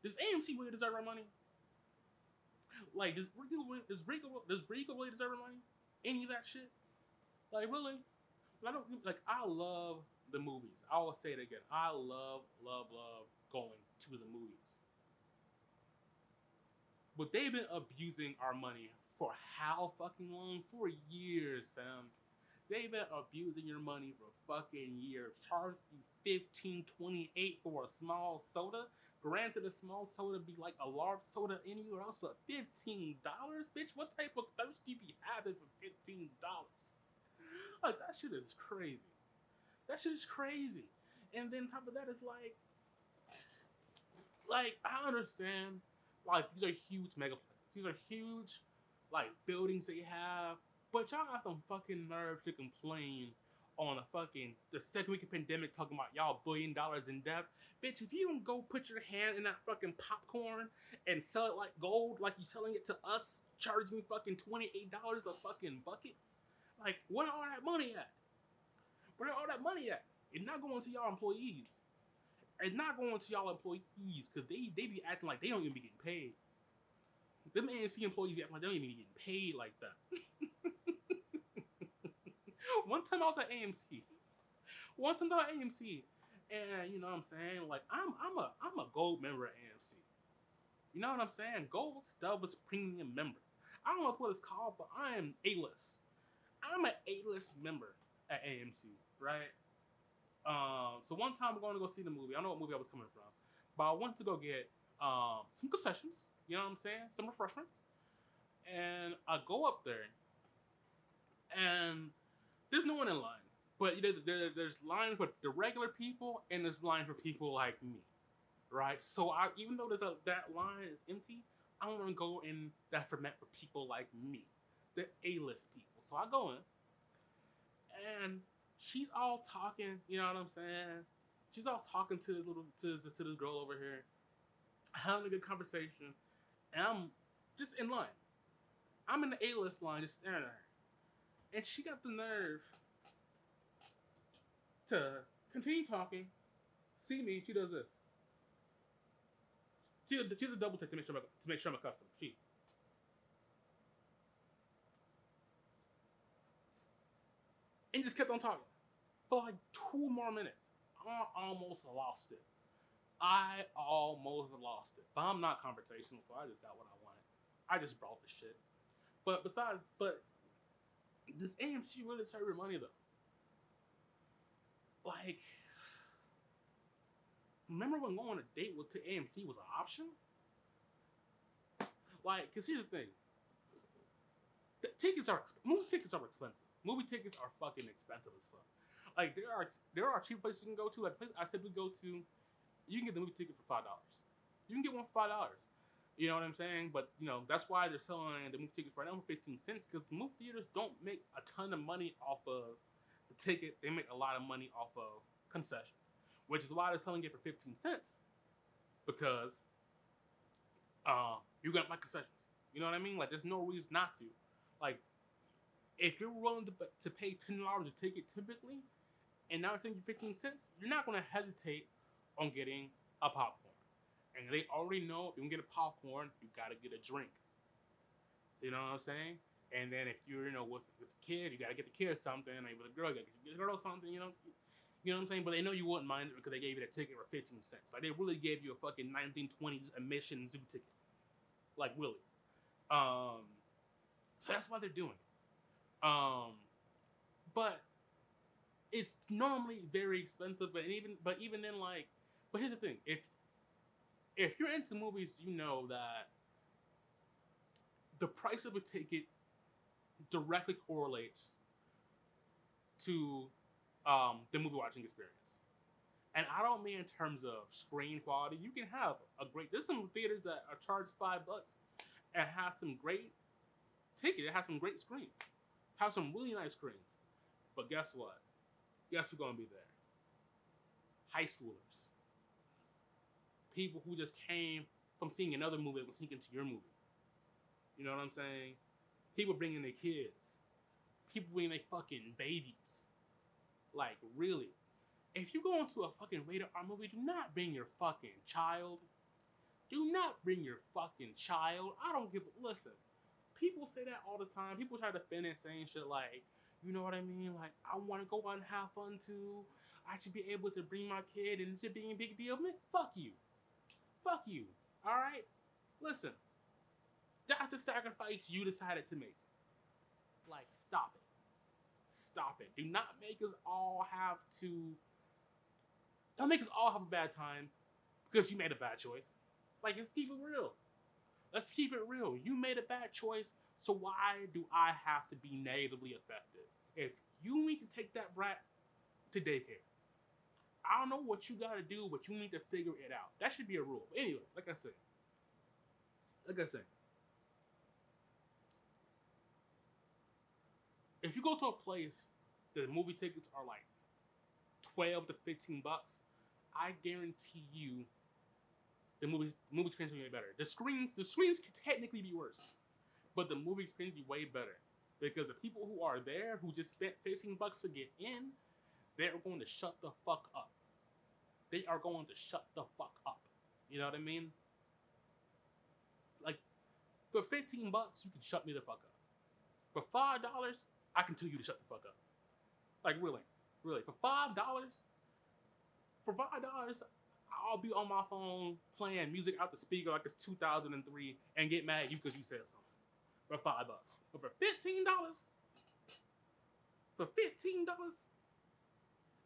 [SPEAKER 1] Does AMC really deserve our money? Like, does Rico really deserve our money? Any of that shit? Like, really? I don't like. I love the movies. I will say it again. I love going to the movies. But they've been abusing our money for how fucking long? For years, fam. They've been abusing your money for fucking years. Charge you 15.28 for a small soda. Granted, a small soda be like a large soda anywhere else, but $15, bitch. What type of thirst do you be having for $15? Like that shit is crazy. That shit is crazy. And then top of that is like I understand, like these are huge megaplexes. These are huge, like buildings they have. But y'all got some fucking nerve to complain on the second week of pandemic talking about y'all $1 billion in debt. Bitch, if you don't go put your hand in that fucking popcorn and sell it like gold, like you selling it to us, charging me fucking $28 a fucking bucket, like where all that money at? Where all that money at? It's not going to y'all employees. It's not going to y'all employees because they be acting like they don't even be getting paid. Them AMC employees be acting like they don't even be getting paid like that. One time I was at AMC. And you know what I'm saying? Like I'm a gold member at AMC. You know what I'm saying? Gold Stubs Premium member. I don't know what it's called, but I am A-list. I'm an A-list member at AMC, right? So one time I'm going to go see the movie. I don't know what movie I was coming from, but I went to go get some concessions. You know what I'm saying? Some refreshments. And I go up there, and there's no one in line. But there's line for the regular people, and there's line for people like me, right? So even though that line is empty, I want to go in that for meant for people like me, the A-list people. So I go in, and she's all talking. You know what I'm saying? She's all talking to this girl over here, having a good conversation, and I'm just in line. I'm in the A-list line, just staring at her, and she got the nerve to continue talking, see me, she does this. She does a double take to make sure I'm a customer. And just kept on talking for like 2 more minutes. I almost lost it. But I'm not conversational, so I just got what I wanted. I just brought the shit. But does AMC really serve your money though? Like, remember when going on a date to AMC was an option? Like, cause here's the thing. Movie tickets are expensive. Movie tickets are fucking expensive as fuck. Like there are cheap places you can go to. Like the place I typically go to, you can get the movie ticket for $5. You can get one for $5. You know what I'm saying? But that's why they're selling the movie tickets right now for 15 cents because the movie theaters don't make a ton of money off of the ticket. They make a lot of money off of concessions, which is why they're selling it for 15 cents because you got my concessions. You know what I mean? Like, there's no reason not to. Like, if you're willing to pay $10 a ticket typically, and now it's you 15 cents, you're not going to hesitate on getting a popcorn. And they already know if you can get a popcorn, you got to get a drink. You know what I'm saying? And then if you're, with a kid, you got to get the kid something. And with a girl, you got to get the girl something, You know what I'm saying? But they know you wouldn't mind it because they gave you that ticket for 15 cents. Like, they really gave you a fucking 1920s admission zoo ticket. Like, really. So that's why they're doing it. But it's normally very expensive. But even then, like, but here's the thing: if you're into movies, you know that the price of a ticket directly correlates to the movie watching experience. And I don't mean in terms of screen quality. You can have there's some theaters that are charged $5 and have some great ticket. It has some great screens. Have some really nice screens. But guess what? Guess who's gonna be there? High schoolers. People who just came from seeing another movie that was sneak into your movie. You know what I'm saying? People bringing their kids. People bringing their fucking babies. Like, really. If you go into a fucking rated R movie, do not bring your fucking child. Do not bring your fucking child. I don't give a... Listen, people say that all the time. People try to defend it saying shit like, you know what I mean? Like, I want to go out and have fun too. I should be able to bring my kid and it should be a big deal. Man, fuck you. Fuck you. Alright? Listen. That's the sacrifice you decided to make. Like, stop it. Stop it. Do not make us all have to... Don't make us all have a bad time because you made a bad choice. Like, let's keep it real. Let's keep it real. You made a bad choice, so why do I have to be negatively affected? If you need to take that brat to daycare, I don't know what you gotta do, but you need to figure it out. That should be a rule. But anyway, like I said, if you go to a place, the movie tickets are like 12 to 15 bucks. I guarantee you, the movie experience will be better. The screens could technically be worse, but the movie experience will be way better because the people who are there who just spent 15 bucks to get in, they're going to shut the fuck up. They are going to shut the fuck up. You know what I mean? Like, for 15 bucks, you can shut me the fuck up. For $5, I can tell you to shut the fuck up. Like, really. For $5, I'll be on my phone playing music out the speaker like it's 2003 and get mad at you because you said something. For $5. But for $15,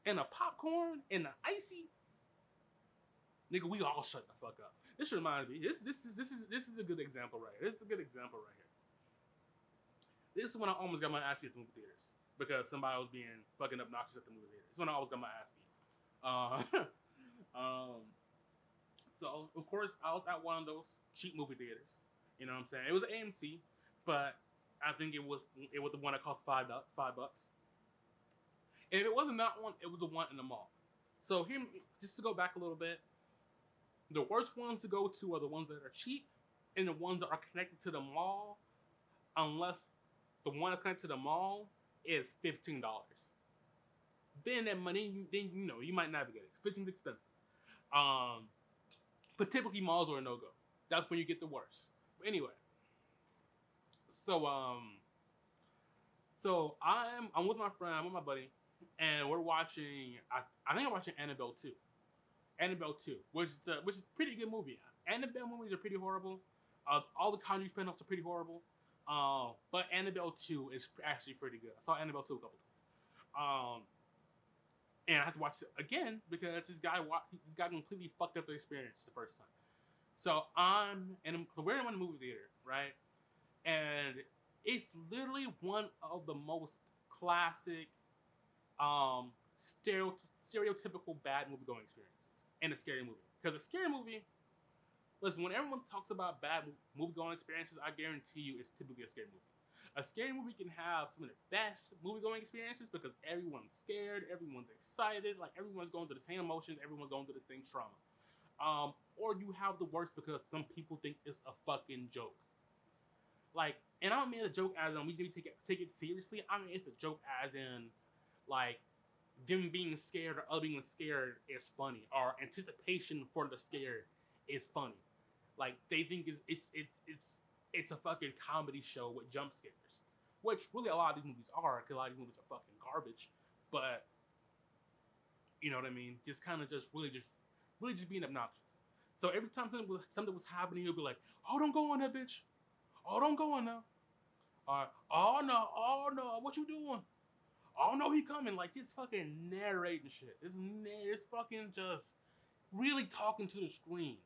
[SPEAKER 1] and a popcorn and an icy, nigga, we all shut the fuck up. This reminds me. This is a good example right here. This is a good example right here. This is when I almost got my ass beat at the movie theaters because somebody was being fucking obnoxious at the movie theater. This is when I almost got my ass beat. So of course I was at one of those cheap movie theaters. You know what I'm saying? It was AMC, but I think it was the one that cost $5. And if it wasn't that one, it was the one in the mall. So here, just to go back a little bit, the worst ones to go to are the ones that are cheap and the ones that are connected to the mall, unless the one that's connected to the mall is $15. Then that money, you might navigate it. 15's expensive. But typically malls are a no-go. That's when you get the worst. But anyway, so I'm with my friend, I'm with my buddy, and we're watching. I think I'm watching Annabelle 2. Which is a pretty good movie. Annabelle movies are pretty horrible. All the Conjuring spin-offs are pretty horrible. But Annabelle 2 is actually pretty good. I saw Annabelle 2 a couple times. And I have to watch it again because this guy completely fucked up the experience the first time. So we're in the movie theater, right? And it's literally one of the most classic, stereotypical bad movie going experiences in a scary movie. Because a scary movie, Listen, when everyone talks about bad movie going experiences, I guarantee you it's typically a scary movie. A scary movie can have some of the best movie going experiences because everyone's scared, everyone's excited, like everyone's going through the same emotions, everyone's going through the same trauma. Or you have the worst because some people think it's a fucking joke. Like, and I don't mean a joke as in we need to take it seriously. I mean it's a joke as in like them being scared or other being scared is funny, or anticipation for the scare is funny. Like they think it's a fucking comedy show with jump scares, which really a lot of these movies are, because a lot of these movies are fucking garbage. But you know what I mean? Just kind of really just being obnoxious. So every time something was happening, he'll be like, "Oh, don't go on that bitch. Oh, don't go on now. Oh no, what you doing? Oh no, he coming!" Like he's fucking narrating shit. It's fucking just really talking to the screen.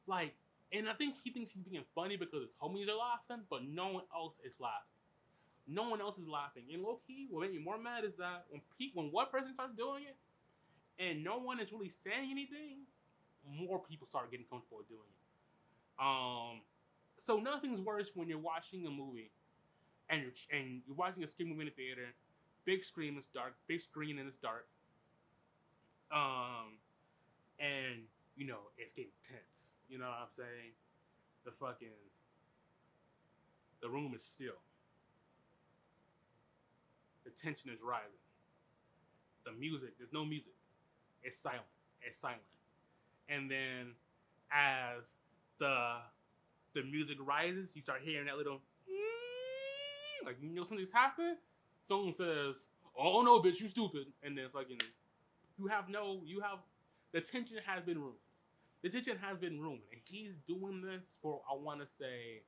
[SPEAKER 1] Like, and I think he thinks he's being funny because his homies are laughing, but no one else is laughing. No one else is laughing. And low key, what made me more mad is that when one person starts doing it, and no one is really saying anything, more people start getting comfortable doing it. So nothing's worse when you're watching a movie and you're watching a scary movie in the theater, big screen is dark, big screen and it's dark, and you know it's getting tense. You know what I'm saying? The room is still. The tension is rising. The music, there's no music. It's silent. It's silent. And then as the music rises, you start hearing that little like you know something's happened. Someone says, "Oh no, bitch, you stupid," and then fucking you have the tension has been ruined. The tension has been ruined, and he's doing this for I want to say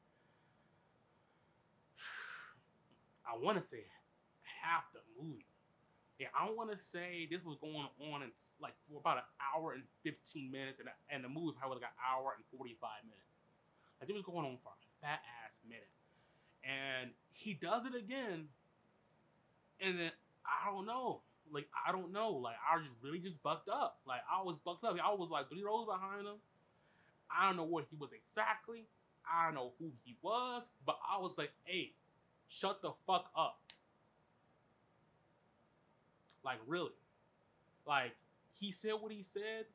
[SPEAKER 1] half the movie. Yeah, I want to say this was going on in like for about an hour and 15 minutes, and the movie probably like an hour and 45 minutes. Like it was going on for a fat ass minute, and he does it again, and then I don't know. Like I don't know. Like I was just bucked up. Like I was bucked up. I was like 3 rows behind him. I don't know what he was exactly. I don't know who he was, but I was like, "Hey, shut the fuck up." Like really. Like he said what he said.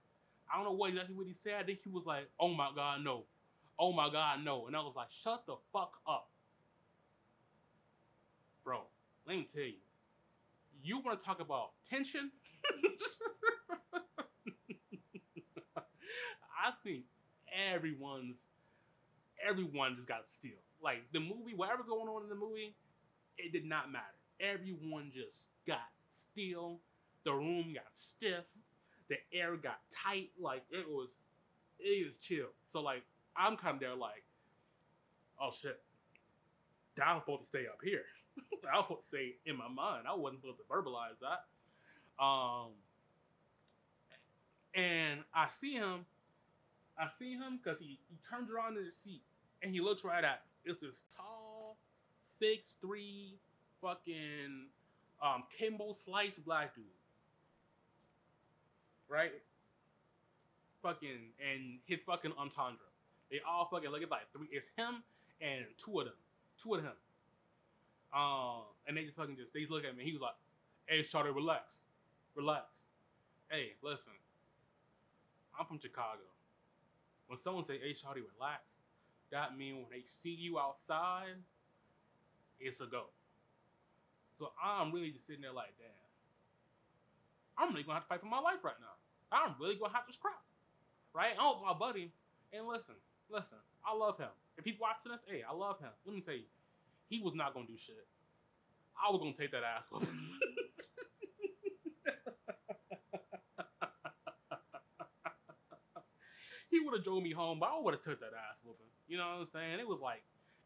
[SPEAKER 1] I don't know exactly what he said. I think he was like, "Oh my god, no. Oh my god, no." And I was like, "Shut the fuck up." Bro, let me tell you. You want to talk about tension? I think everyone just got still. Like the movie, whatever's going on in the movie, it did not matter. Everyone just got still. The room got stiff. The air got tight. Like it is chill. So like I'm kind of there like, oh shit, I was supposed to stay up here. I was supposed to say in my mind. I wasn't supposed to verbalize that. And I see him because he turns around in his seat and he looks right at me. It's this tall, 6'3", fucking Kimbo slice black dude. Right? Fucking and his fucking entendre. They all fucking look at like three. It's him and two of them. Two of him. And they just look at me. He was like, "Hey, Shawty, relax. Relax. Hey, listen. I'm from Chicago. When someone say, hey, Shawty, relax, that means when they see you outside, it's a go." So I'm really just sitting there like, damn. I'm really going to have to fight for my life right now. I'm really going to have to scrap. Right? I'm with my buddy. And listen. I love him. If he's watching this, hey, I love him. Let me tell you. He was not going to do shit. I was going to take that ass whooping. He would have drove me home, but I would have took that ass whooping. You know what I'm saying?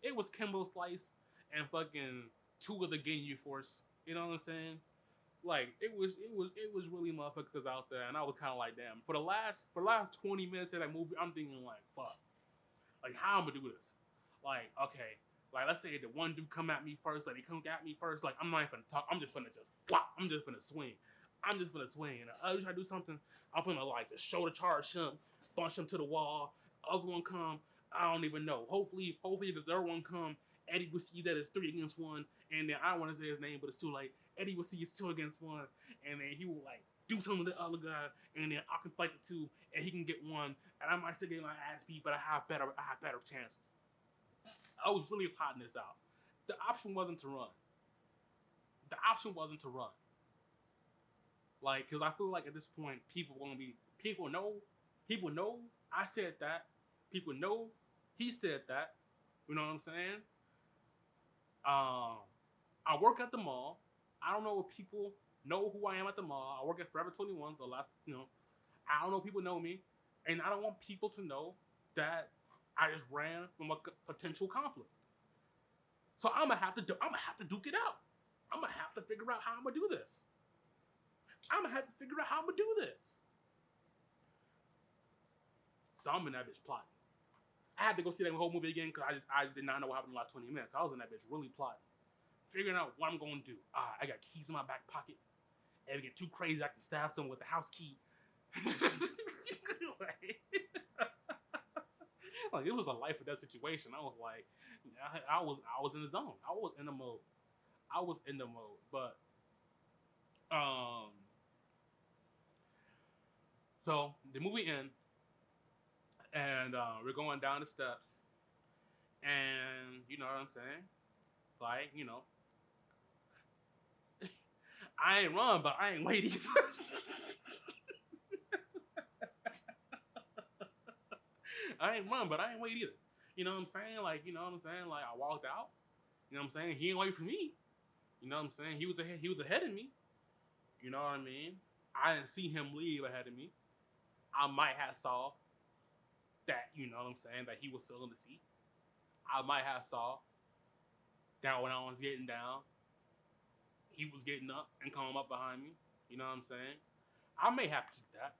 [SPEAKER 1] It was Kimbo Slice and fucking two of the Ginyu Force. You know what I'm saying? Like it was really motherfuckers out there, and I was kind of like, damn. For the last 20 minutes of that movie, I'm thinking like, fuck, like how I'm gonna do this? Like, okay, like let's say the one dude come at me first, like he come at me first, like I'm not even gonna talk. I'm just gonna I'm just gonna swing. I'm just gonna swing. And I try to do something, I'm gonna like just shoulder charge him, bunch him to the wall, Other one come, I don't even know. Hopefully the third one come. Eddie will see that it's 3 against 1, and then I don't want to say his name, but it's too late. Eddie will see it's 2 against 1, and then he will like do something to the other guy, and then I can fight the two, and he can get one, and I might still get my ass beat, but I have better chances. I was really plotting this out. The option wasn't to run. The option wasn't to run. Like, cause I feel like at this point, people know I said that. People know he said that. You know what I'm saying? I work at the mall. I don't know if people know who I am at the mall. I work at Forever 21, so I don't know if people know me, and I don't want people to know that I just ran from a potential conflict. So I'm gonna have to duke it out. I'm gonna have to figure out how I'm gonna do this. So I'm in that bitch plotting. I had to go see that whole movie again because I just did not know what happened in the last 20 minutes. I was in that bitch really plotting. Figuring out what I'm going to do. I got keys in my back pocket. And if I get too crazy, I can stab someone with the house key. Like, it was a life or death situation. I was like, I was in the zone. I was in the mode. But, so the movie ends, and we're going down the steps, and you know what I'm saying? Like, I ain't run, but I ain't wait either. I ain't run, but I ain't wait either. You know what I'm saying? Like, Like, I walked out. You know what I'm saying? He ain't wait for me. You know what I'm saying? He was ahead of me. You know what I mean? I didn't see him leave ahead of me. I might have saw that, you know what I'm saying, that he was still in the seat. I might have saw that when I was getting down, he was getting up and coming up behind me. You know what I'm saying? I may have to keep that.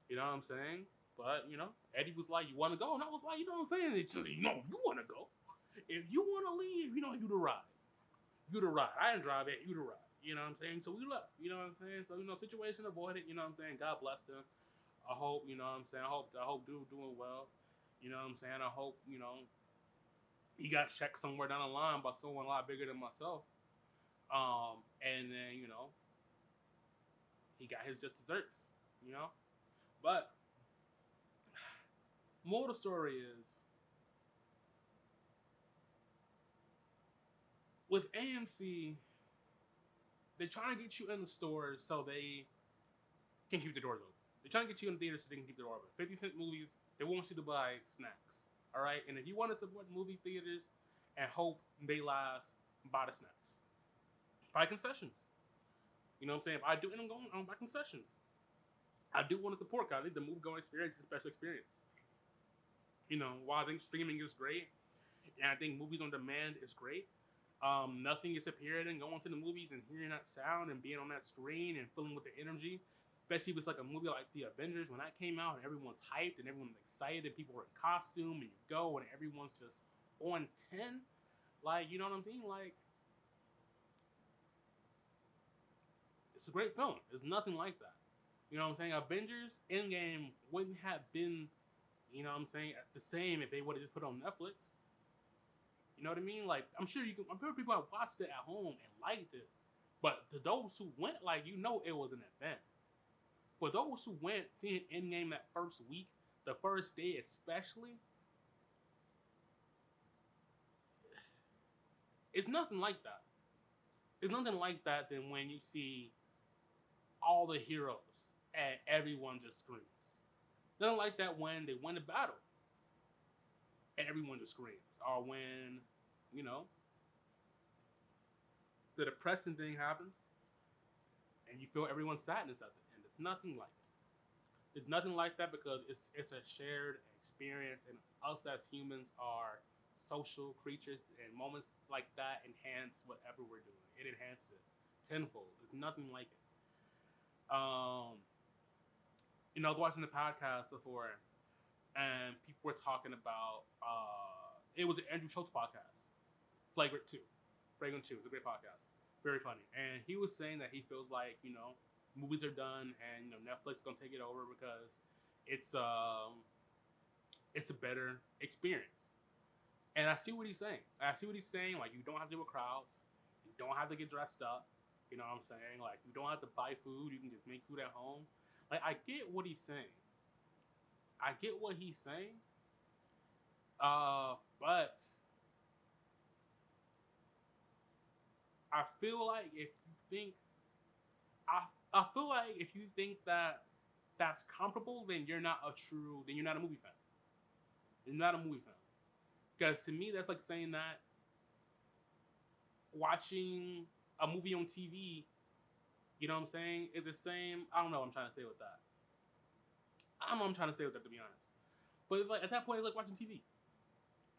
[SPEAKER 1] You know what I'm saying? But, Eddie was like, you want to go? And I was like, you know what I'm saying? It's just, if you want to go. If you want to leave, you the ride. You the ride. I didn't drive it. You the ride. You know what I'm saying? So we left. You know what I'm saying? So, situation avoided. You know what I'm saying? God bless them. I hope, you know what I'm saying? I hope dude doing well. You know what I'm saying? I hope, he got checked somewhere down the line by someone a lot bigger than myself. And then, he got his just desserts, But, more of the story is, with AMC, they're trying to get you in the stores so they can keep the doors open. They're trying to get you in the theaters so they can keep the door open. 50-cent movies, they want you to buy snacks. All right? And if you want to support movie theaters and hope they last, buy the snacks. Buy concessions. You know what I'm saying? If I do end up going, I'm buy concessions. I do want to support, because I think the movie going experience is a special experience. While I think streaming is great, and I think movies on demand is great, nothing is superior than going to the movies and hearing that sound and being on that screen and feeling with the energy. Especially if it's like a movie like The Avengers, when that came out and everyone's hyped and everyone's excited and people are in costume and you go and everyone's just on 10. Like, you know what I'm saying? Like, it's a great film. It's nothing like that. You know what I'm saying? Avengers Endgame wouldn't have been, you know what I'm saying, the same if they would have just put it on Netflix. You know what I mean? Like, I'm sure people have watched it at home and liked it. But to those who went, like, it was an event. For those who went seeing Endgame that first week, the first day especially, it's nothing like that. It's nothing like that than when you see all the heroes and everyone just screams. Nothing like that when they win a battle and everyone just screams. Or when, the depressing thing happens and you feel everyone's sadness at the end. It's nothing like it. It's nothing like that because it's a shared experience, and us as humans are social creatures, and moments like that enhance whatever we're doing. It enhances it tenfold. It's nothing like it. I was watching the podcast before, and people were talking about it was an Andrew Schultz podcast, Flagrant 2. Flagrant 2 is a great podcast, very funny, and he was saying that he feels like movies are done and Netflix is gonna take it over because it's it's a better experience. And I see what he's saying. I see what he's saying. Like, you don't have to deal with crowds. You don't have to get dressed up. You know what I'm saying? Like, you don't have to buy food. You can just make food at home. Like, I get what he's saying. I get what he's saying. But I feel like if you think, I feel like if you think that that's comparable, then you're not then you're not a movie fan. You're not a movie fan. Because to me, that's like saying that watching a movie on TV, you know what I'm saying, is the same. I don't know what I'm trying to say with that. I don't know what I'm trying to say with that, to be honest. But it's like, at that point, it's like watching TV.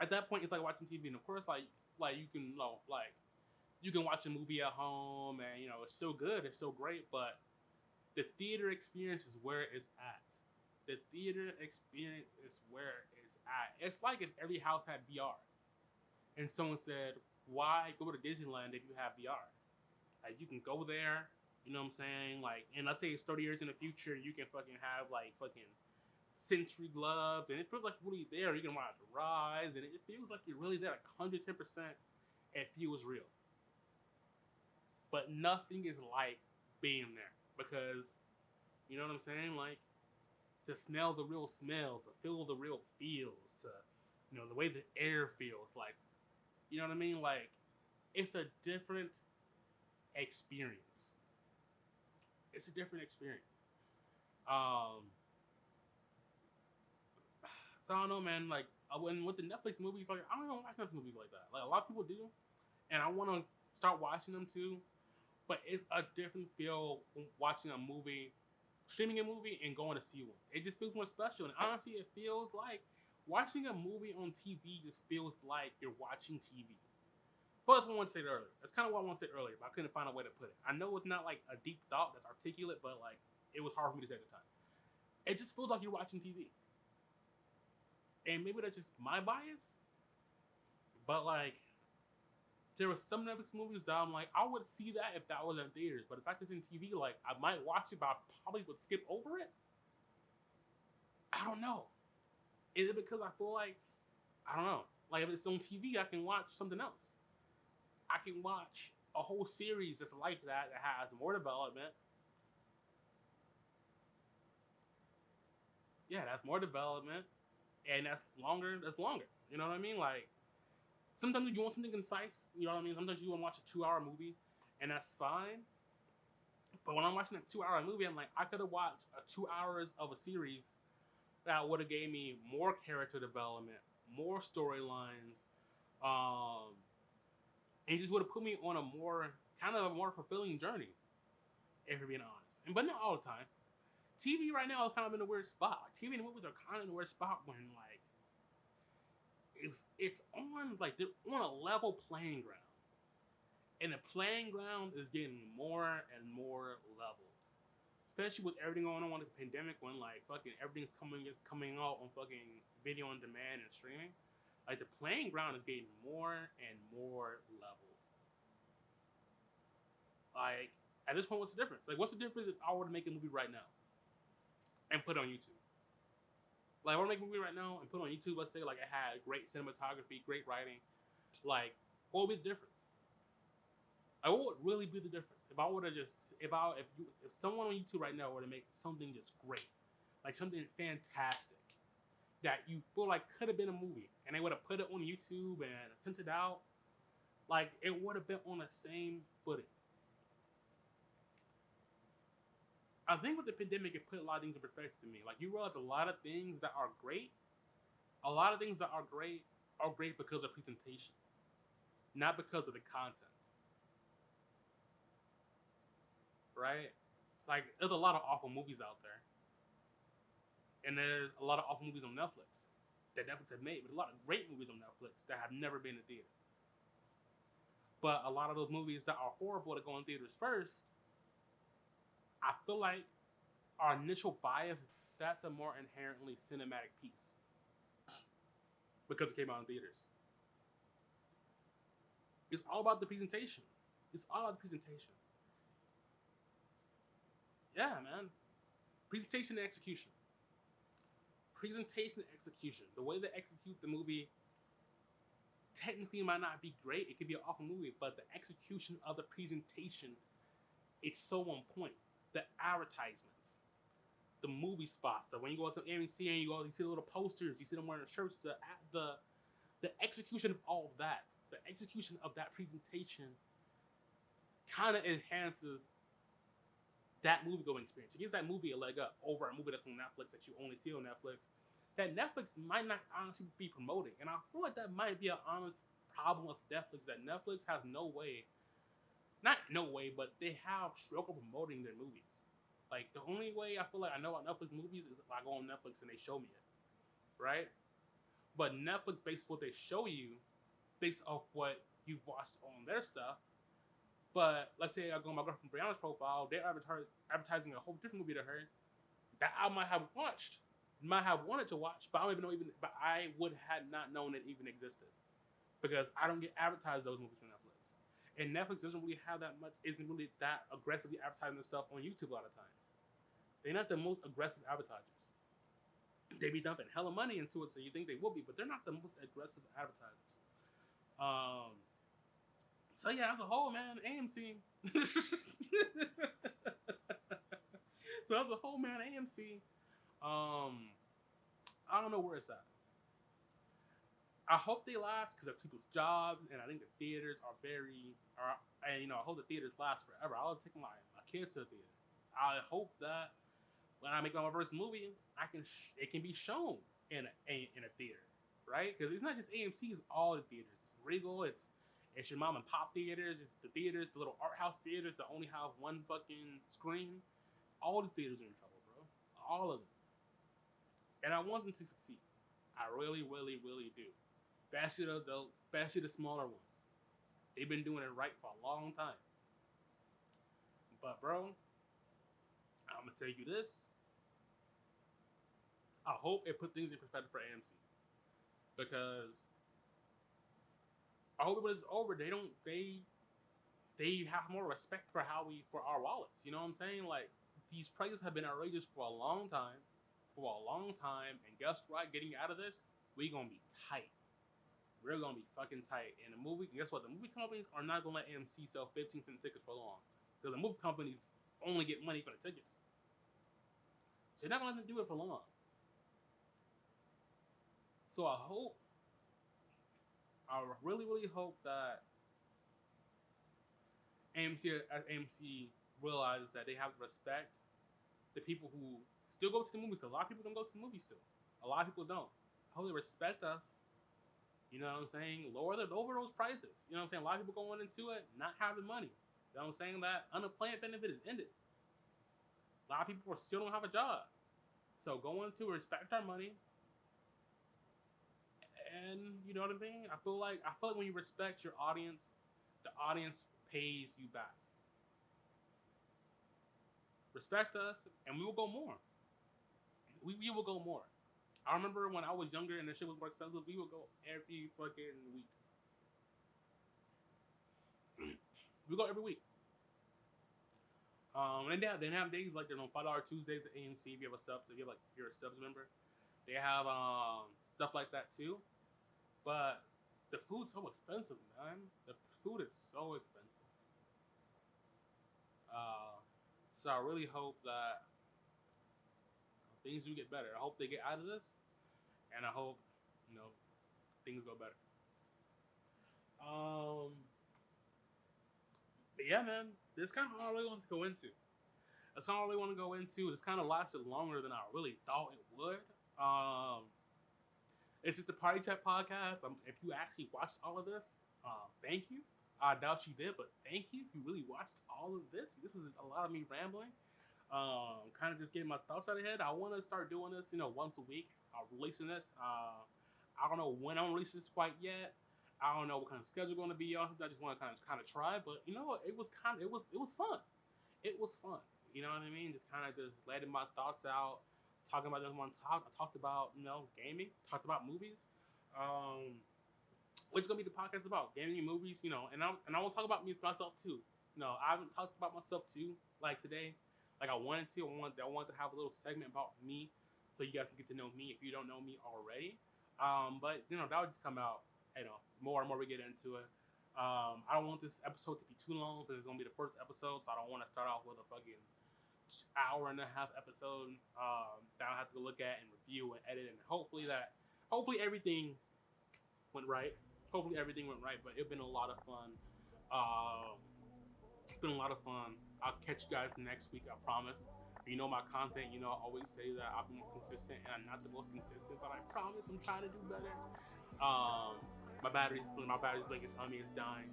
[SPEAKER 1] At that point, it's like watching TV. And of course, like you can, like, you can watch a movie at home and, it's so good, it's so great, but the theater experience is where it's at. The theater experience is where it's at. It's like if every house had VR and someone said, why go to Disneyland if you have VR? Like, you can go there, you know what I'm saying? Like, and let's say it's 30 years in the future, you can fucking have, like, fucking sensory gloves, and it feels like you're really there. You can ride the rides, and it feels like you're really there, like 110%. It feels real. But nothing is like being there, because, you know what I'm saying? Like, to smell the real smells, to feel the real feels, to, the way the air feels, like, you know what I mean? Like, it's a different experience. It's a different experience. So I don't know, man. Like, when with the Netflix movies, like, I don't even watch Netflix movies like that. Like, a lot of people do, and I want to start watching them too. But it's a different feel watching a movie, streaming a movie, and going to see one. It just feels more special. And honestly, it feels like watching a movie on TV just feels like you're watching TV. But that's what I wanted to say earlier. That's kind of what I wanted to say earlier, but I couldn't find a way to put it. I know it's not like a deep thought that's articulate, but like, it was hard for me to say at the time. It just feels like you're watching TV. And maybe that's just my bias, but like, there were some Netflix movies that I'm like, I would see that if that was in theaters. But the fact it's in TV, like, I might watch it, but I probably would skip over it. I don't know. Is it because I feel like, I don't know. Like, if it's on TV, I can watch something else. I can watch a whole series that's like that has more development. Yeah, that's more development, and that's longer. That's longer. You know what I mean? Like, sometimes you want something concise. You know what I mean? Sometimes you want to watch a 2-hour movie, and that's fine. But when I'm watching a 2-hour movie, I'm like, I could have watched 2 hours of a series that would have gave me more character development, more storylines, and just would have put me on a more fulfilling journey, if you're being honest. But not all the time. TV right now is kind of in a weird spot. Like, TV and movies are kind of in a weird spot when, like, it's on, like, they're on a level playing ground, and the playing ground is getting more and more level. Especially with everything going on with the pandemic, when, like, fucking everything's coming out on fucking video on demand and streaming. Like, the playing ground is getting more and more level. Like, at this point, what's the difference? Like, what's the difference if I were to make a movie right now and put it on YouTube? Like, I want to make a movie right now and put it on YouTube. Let's say, like, it had great cinematography, great writing. Like, what would be the difference? Like, what would really be the difference if I were to just if someone on YouTube right now were to make something just great, like something fantastic that you feel like could have been a movie, and they would have put it on YouTube and sent it out, like, it would have been on the same footing. I think with the pandemic, it put a lot of things in perspective to me. Like, you realize a lot of things that are great, are great because of presentation, not because of the content. Right? Like, there's a lot of awful movies out there, and there's a lot of awful movies on Netflix that Netflix have made, but a lot of great movies on Netflix that have never been in theater. But a lot of those movies that are horrible to go in theaters first, I feel like our initial bias, that's a more inherently cinematic piece because it came out in theaters. It's all about the presentation. It's all about the presentation. Yeah, man. Presentation and execution. presentation and execution, the way they execute the movie, technically might not be great. It could be an awful movie, but the execution of the presentation, it's so on point. The advertisements, the movie spots, that when you go to AMC and you see the little posters, you see them wearing the shirts, the execution of all of that, the execution of that presentation kind of enhances that movie going experience. It gives that movie a leg up over a movie that's on Netflix that you only see on Netflix, that Netflix might not honestly be promoting. And I feel like that might be an honest problem with Netflix, that Netflix has no way, not no way, but they have struggle promoting their movies. Like, the only way I feel like I know about Netflix movies is if I go on Netflix and they show me it, right? But Netflix, based what they show you, based off what you've watched on their stuff. But let's say I go on my girlfriend Brianna's profile, they're advertising a whole different movie to her that I might have watched, might have wanted to watch, but I don't even know but I would have not known it even existed because I don't get advertised those movies from Netflix, and Netflix doesn't really have that much, isn't really that aggressively advertising themselves on YouTube a lot of times. They're not the most aggressive advertisers. They be dumping hella money into it, so you think they will be, but they're not the most aggressive advertisers. So yeah, as a whole, man, AMC. So as a whole, man, AMC. I don't know where it's at. I hope they last because that's people's jobs, and I think the theaters and I hope the theaters last forever. I'll take my kids to the theater. I hope that when I make my first movie, it can be shown in a theater, right? Because it's not just AMC; it's all the theaters. It's Regal. It's your mom and pop theaters. It's the theaters, the little art house theaters that only have one fucking screen. All the theaters are in trouble, bro. All of them. And I want them to succeed. I really, really, really do. Especially the smaller ones. They've been doing it right for a long time. But bro, I'm gonna tell you this. I hope it put things in perspective for AMC. Because I hope when it's over, they have more respect for our wallets. You know what I'm saying? Like, these prices have been outrageous for a long time. And guess what? Getting out of this, we gonna be tight. We're gonna be fucking tight. And guess what? The movie companies are not gonna let AMC sell 15-cent tickets for long. Because the movie companies only get money for the tickets. So you're not gonna let them do it for long. So I really, really hope that AMC realizes that they have to respect the people who still go to the movies. Because a lot of people don't go to the movies still. A lot of people don't. I hope they respect us. You know what I'm saying? Lower those prices. You know what I'm saying? A lot of people going into it not having money. You know what I'm saying? That unemployment benefit is ended. A lot of people still don't have a job. So go into respect our money. And you know what I mean? I feel like when you respect your audience, the audience pays you back. Respect us, and we will go more. We will go more. I remember when I was younger and the shit was more expensive, we would go every fucking week. We go every week. And they have days like they're on $5 Tuesdays at AMC if you have a Stubbs, if you're a Stubbs member. They have stuff like that too. But the food's so expensive, man. The food is so expensive. So I really hope that things do get better. I hope they get out of this, and I hope things go better. But yeah, man, this kind of all I really want to go into. That's kind of all I really want to go into. This kind of lasted longer than I really thought it would. It's just a Party Chat podcast. If you actually watched all of this, thank you. I doubt you did, but thank you. You really watched all of this. This is a lot of me rambling. Kind of just getting my thoughts out of head. I want to start doing this, once a week. Releasing this. I don't know when I'm releasing this quite yet. I don't know what kind of schedule going to be on. I just want to kind of try, but it was fun. It was fun. You know what I mean? Just kind of just letting my thoughts out, talking about them on talk. I talked about gaming, talked about movies. What's gonna be the podcast about? Gaming and movies, and I will talk about myself too. I haven't talked about myself too like today, like I wanted to. I want to have a little segment about me so you guys can get to know me if you don't know me already. But that would just come out, more and more we get into it. I don't want this episode to be too long because it's gonna be the first episode, so I don't want to start off with a fucking hour and a half episode that I have to look at and review and edit, and hopefully everything went right. Hopefully everything went right, but it's been a lot of fun. It's been a lot of fun. I'll catch you guys next week, I promise. You know my content, I always say that I've been consistent, and I'm not the most consistent, but I promise I'm trying to do better. My battery's blinking, telling me it's dying.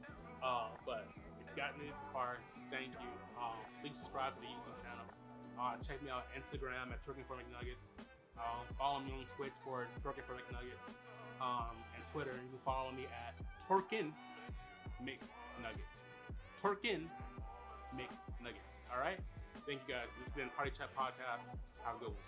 [SPEAKER 1] But if you got me this far, thank you. Please subscribe to the YouTube channel. Check me out on Instagram at Twerking for McNuggets. Follow me on Twitch for Twerking for McNuggets. And Twitter, you can follow me at Twerkin McNuggets. Twerkin McNuggets. All right. Thank you guys. This has been Party Chat Podcast. Have a good one.